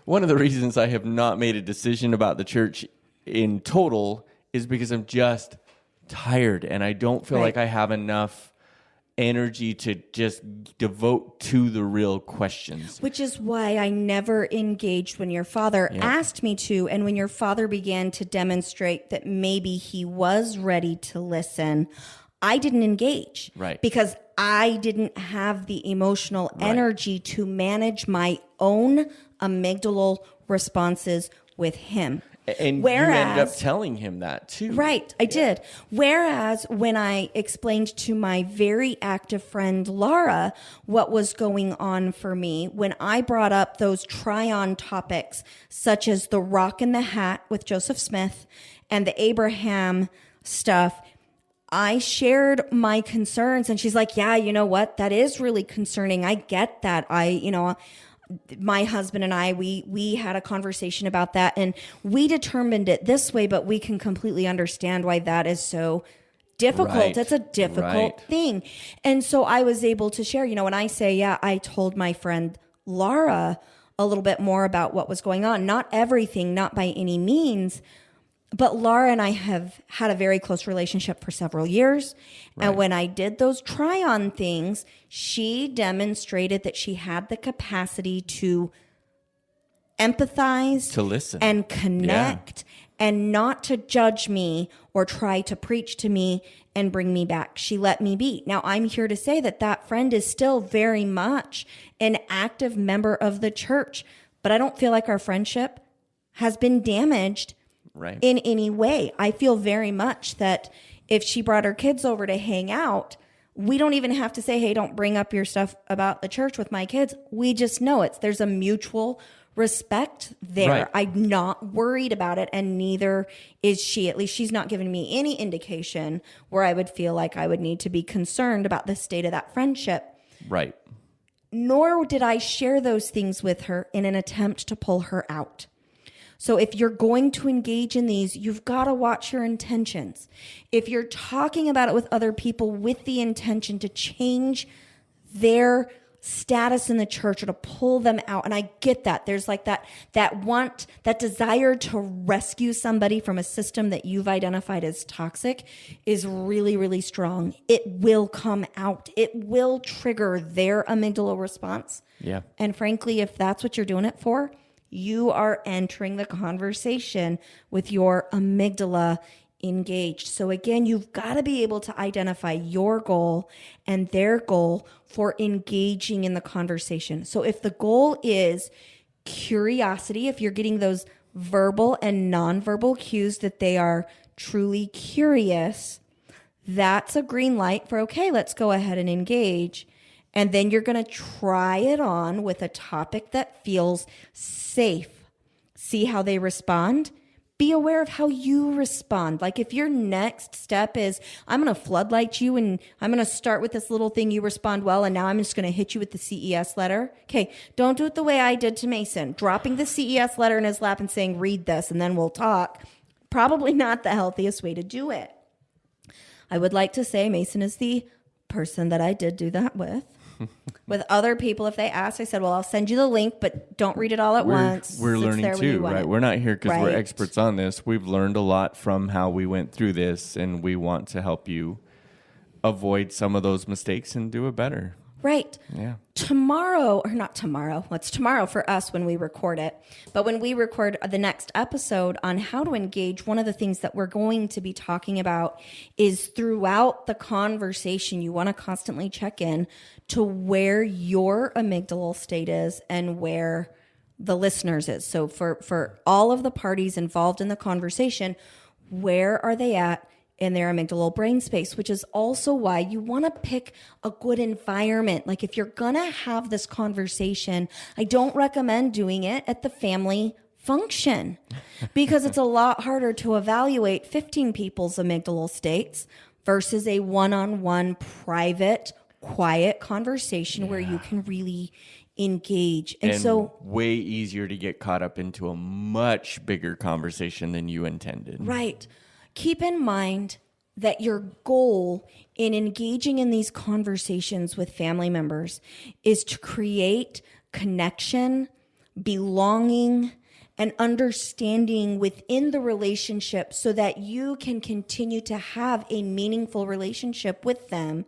One of the reasons I have not made a decision about the church in total is because I'm just tired and I don't feel like I have enough energy to just devote to the real questions. Which is why I never engaged when your father asked me to, and when your father began to demonstrate that maybe he was ready to listen, I didn't engage. Right. Because I didn't have the emotional energy to manage my own amygdala responses with him. And you ended up telling him that too. Right, I did. Whereas when I explained to my very active friend Laura what was going on for me, when I brought up those try-on topics, such as the rock in the hat with Joseph Smith and the Abraham stuff, I shared my concerns, and she's like, yeah, you know what? That is really concerning. I get that. My husband and I, we had a conversation about that, and we determined it this way, but we can completely understand why that is so difficult. Right. It's a difficult thing. And so I was able to share, when I say, I told my friend Laura a little bit more about what was going on. Not everything, not by any means, but Laura and I have had a very close relationship for several years. Right. And when I did those try-on things, she demonstrated that she had the capacity to empathize, to listen, and connect, and not to judge me or try to preach to me and bring me back. She let me be. Now, I'm here to say that friend is still very much an active member of the church, but I don't feel like our friendship has been damaged in any way. I feel very much that if she brought her kids over to hang out, we don't even have to say, hey, don't bring up your stuff about the church with my kids. We just know there's a mutual respect there. Right. I'm not worried about it, and neither is she. At least she's not giving me any indication where I would feel like I would need to be concerned about the state of that friendship. Right. Nor did I share those things with her in an attempt to pull her out. So if you're going to engage in these, you've got to watch your intentions. If you're talking about it with other people with the intention to change their status in the church or to pull them out, and I get that. There's like that desire to rescue somebody from a system that you've identified as toxic is really, really strong. It will come out. It will trigger their amygdala response. Yeah. And frankly, if that's what you're doing it for, you are entering the conversation with your amygdala engaged. So again, you've got to be able to identify your goal and their goal for engaging in the conversation. So if the goal is curiosity, if you're getting those verbal and nonverbal cues that they are truly curious, that's a green light for, okay, let's go ahead and engage. And then you're going to try it on with a topic that feels safe. See how they respond. be aware of how you respond. Like if your next step is, I'm going to floodlight you and I'm going to start with this little thing, you respond well, and now I'm just going to hit you with the CES letter. Okay, don't do it the way I did to Mason, dropping the CES letter in his lap and saying, read this and then we'll talk. Probably not the healthiest way to do it. I would like to say Mason is the person that I did do that with. With other people, if they ask, I said, well, I'll send you the link, but don't read it all at once. We're learning too, right? We're not here because we're experts on this. We've learned a lot from how we went through this, and we want to help you avoid some of those mistakes and do it better. Right. Yeah. Tomorrow, or not tomorrow, well, it's tomorrow for us when we record it, but when we record the next episode on how to engage, one of the things that we're going to be talking about is throughout the conversation, you want to constantly check in to where your amygdala state is and where the listeners is. So for all of the parties involved in the conversation, where are they at in their amygdala brain space, which is also why you want to pick a good environment. Like if you're going to have this conversation, I don't recommend doing it at the family function because it's a lot harder to evaluate 15 people's amygdala states versus a one-on-one private, quiet conversation where you can really engage. And so way easier to get caught up into a much bigger conversation than you intended. Right. Keep in mind that your goal in engaging in these conversations with family members is to create connection, belonging, and understanding within the relationship so that you can continue to have a meaningful relationship with them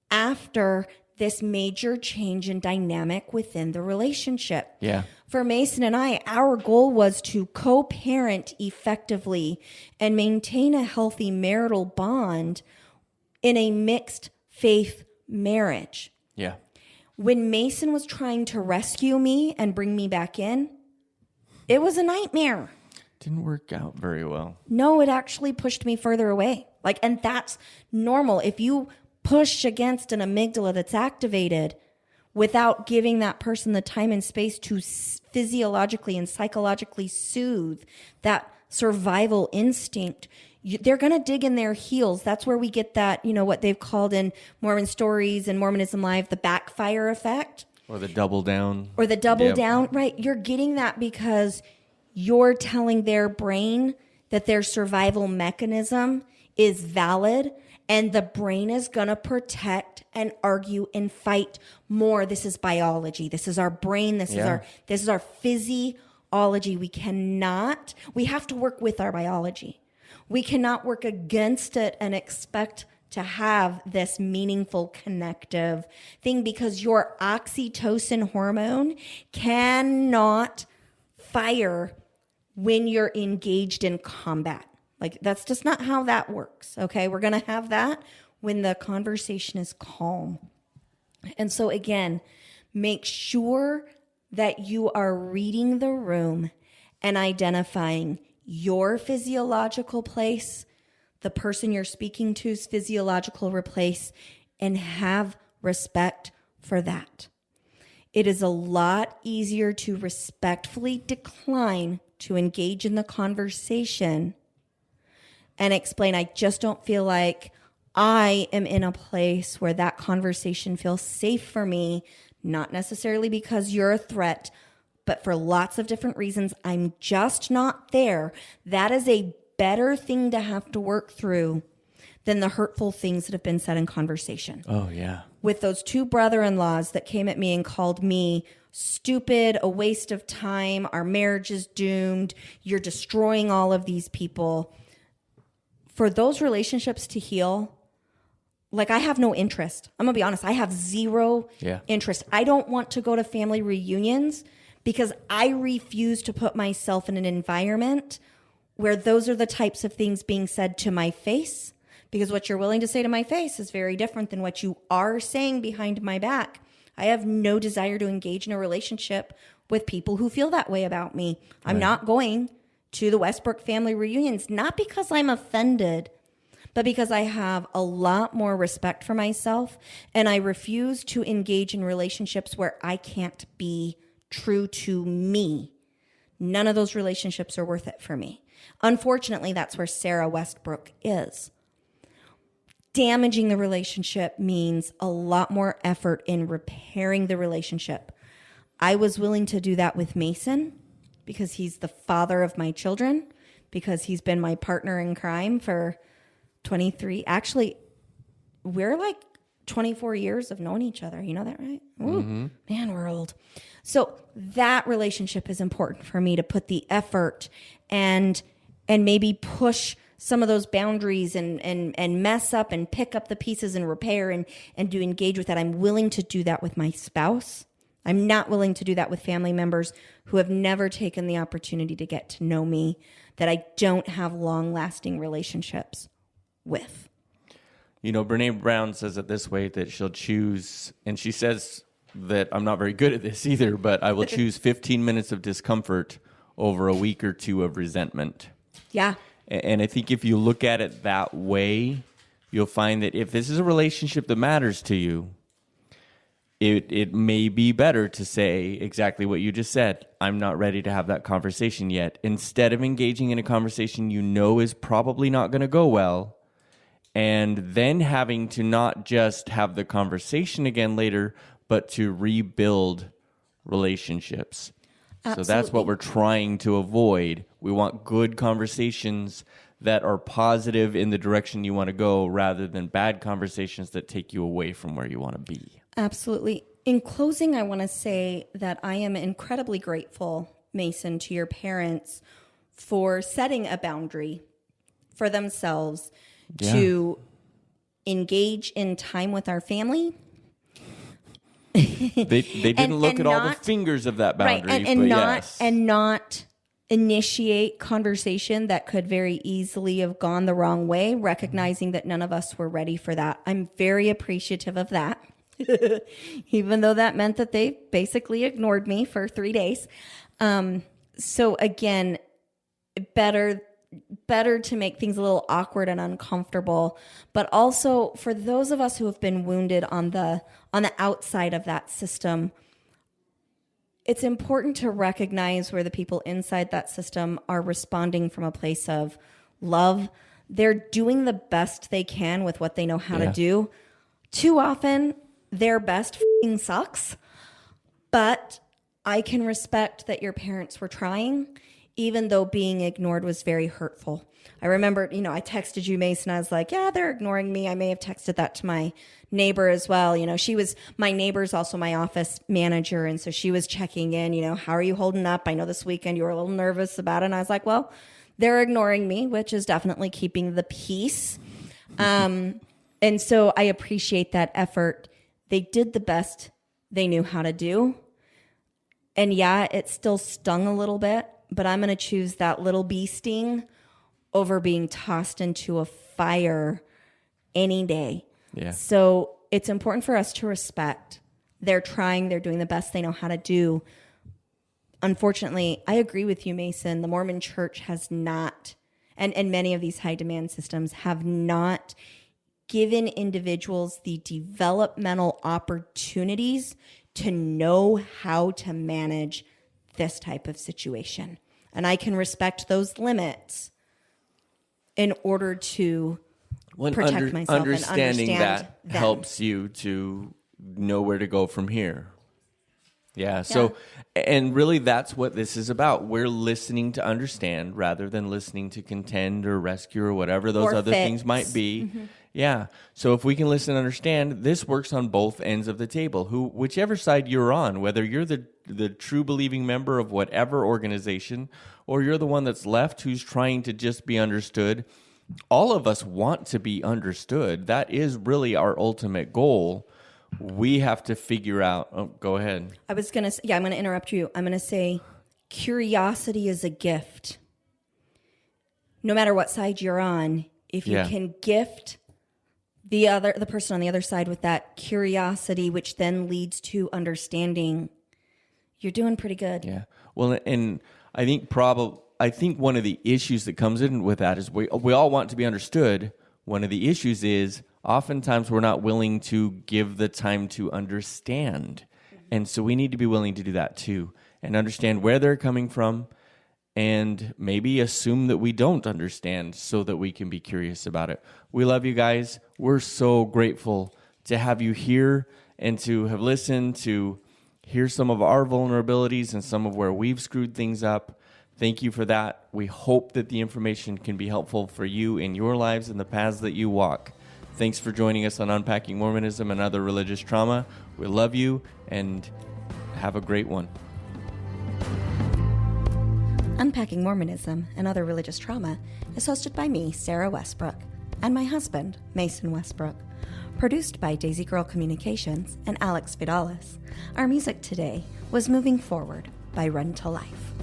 after this major change in dynamic within the relationship. Yeah. For Mason and I, our goal was to co-parent effectively and maintain a healthy marital bond in a mixed faith marriage. Yeah. When Mason was trying to rescue me and bring me back in, it was a nightmare. Didn't work out very well. No, it actually pushed me further away. And that's normal. If you push against an amygdala that's activated without giving that person the time and space to physiologically and psychologically soothe that survival instinct, they're going to dig in their heels. That's where we get that, what they've called in Mormon stories and Mormonism Live, the backfire effect. Or the double down. Or the double down, right? You're getting that because you're telling their brain that their survival mechanism is valid, and the brain is going to protect and argue and fight more. This is biology. This is our brain. This is our physiology. We have to work with our biology. We cannot work against it and expect to have this meaningful connective thing because your oxytocin hormone cannot fire when you're engaged in combat. That's just not how that works, okay? We're going to have that when the conversation is calm. And so again, make sure that you are reading the room and identifying your physiological place, the person you're speaking to's physiological place, and have respect for that. It is a lot easier to respectfully decline to engage in the conversation and explain, I just don't feel like I am in a place where that conversation feels safe for me, not necessarily because you're a threat, but for lots of different reasons. I'm just not there. That is a better thing to have to work through than the hurtful things that have been said in conversation. Oh, yeah. With those two brother-in-laws that came at me and called me stupid, a waste of time, our marriage is doomed, you're destroying all of these people. For those relationships to heal, I have no interest. I'm going to be honest. I have zero interest. I don't want to go to family reunions because I refuse to put myself in an environment where those are the types of things being said to my face, because what you're willing to say to my face is very different than what you are saying behind my back. I have no desire to engage in a relationship with people who feel that way about me. I'm not going to the Westbrook family reunions, not because I'm offended, but because I have a lot more respect for myself, and I refuse to engage in relationships where I can't be true to me, None of those relationships are worth it for me. Unfortunately, that's where Sarah Westbrook is. Damaging the relationship means a lot more effort in repairing the relationship. I was willing to do that with Mason because he's the father of my children, because he's been my partner in crime for 23. Actually, we're like 24 years of knowing each other. You know that, right? Ooh, man, we're old. So that relationship is important for me to put the effort and maybe push some of those boundaries and mess up and pick up the pieces and repair and do engage with that. I'm willing to do that with my spouse. I'm not willing to do that with family members who have never taken the opportunity to get to know me, that I don't have long-lasting relationships with. You know, Brene Brown says it this way, that she'll choose, and she says that I'm not very good at this either, but I will choose 15 minutes of discomfort over a week or two of resentment. Yeah. And I think if you look at it that way, you'll find that if this is a relationship that matters to you, it may be better to say exactly what you just said. I'm not ready to have that conversation yet. Instead of engaging in a conversation you know is probably not going to go well, and then having to not just have the conversation again later, but to rebuild relationships. Absolutely. So that's what we're trying to avoid. We want good conversations that are positive in the direction you want to go, rather than bad conversations that take you away from where you want to be. Absolutely. In closing, I want to say that I am incredibly grateful, Mason, to your parents for setting a boundary for themselves to engage in time with our family. They didn't look at all the fingers of that boundary, right, and not initiate conversation that could very easily have gone the wrong way, recognizing that none of us were ready for that. I'm very appreciative of that, even though that meant that they basically ignored me for 3 days. So again, better to make things a little awkward and uncomfortable, but also for those of us who have been wounded on the outside of that system, it's important to recognize where the people inside that system are responding from a place of love. They're doing the best they can with what they know how to do. Too often, their best f***ing sucks, but I can respect that your parents were trying, even though being ignored was very hurtful. I remember, I texted you, Mason. I was like, yeah, they're ignoring me. I may have texted that to my neighbor as well. My neighbor's also my office manager. And so she was checking in, how are you holding up? I know this weekend you were a little nervous about it. And I was like, well, they're ignoring me, which is definitely keeping the peace. And so I appreciate that effort. They did the best they knew how to do. And yeah, it still stung a little bit, but I'm going to choose that little bee sting over being tossed into a fire any day. Yeah. So it's important for us to respect. They're trying, they're doing the best they know how to do. Unfortunately, I agree with you, Mason. The Mormon Church has not, and many of these high demand systems have not given individuals the developmental opportunities to know how to manage this type of situation. And I can respect those limits in order to protect myself. Understanding and understand that helps you to know where to go from here. Yeah. So, and really that's what this is about. We're listening to understand rather than listening to contend or rescue or whatever those other things might be. Mm-hmm. Yeah. So if we can listen and understand, this works on both ends of the table. Whichever side you're on, whether you're the true believing member of whatever organization, or you're the one that's left who's trying to just be understood, all of us want to be understood. That is really our ultimate goal. We have to figure out. Oh, go ahead. I was going to, I'm going to interrupt you. I'm going to say curiosity is a gift. No matter what side you're on, if you can gift the person on the other side with that curiosity, which then leads to understanding, you're doing pretty good. Yeah. Well, and I think one of the issues that comes in with that is we all want to be understood. One of the issues is oftentimes we're not willing to give the time to understand. And so we need to be willing to do that too and understand where they're coming from, and maybe assume that we don't understand so that we can be curious about it. We love you guys. We're so grateful to have you here and to have listened, to hear some of our vulnerabilities and some of where we've screwed things up. Thank you for that. We hope that the information can be helpful for you in your lives and the paths that you walk. Thanks for joining us on Unpacking Mormonism and Other Religious Trauma. We love you and have a great one. Unpacking Mormonism and Other Religious Trauma is hosted by me, Sarah Westbrook, and my husband, Mason Westbrook. Produced by Daisy Girl Communications and Alex Vidalis. Our music today was Moving Forward by Run to Life.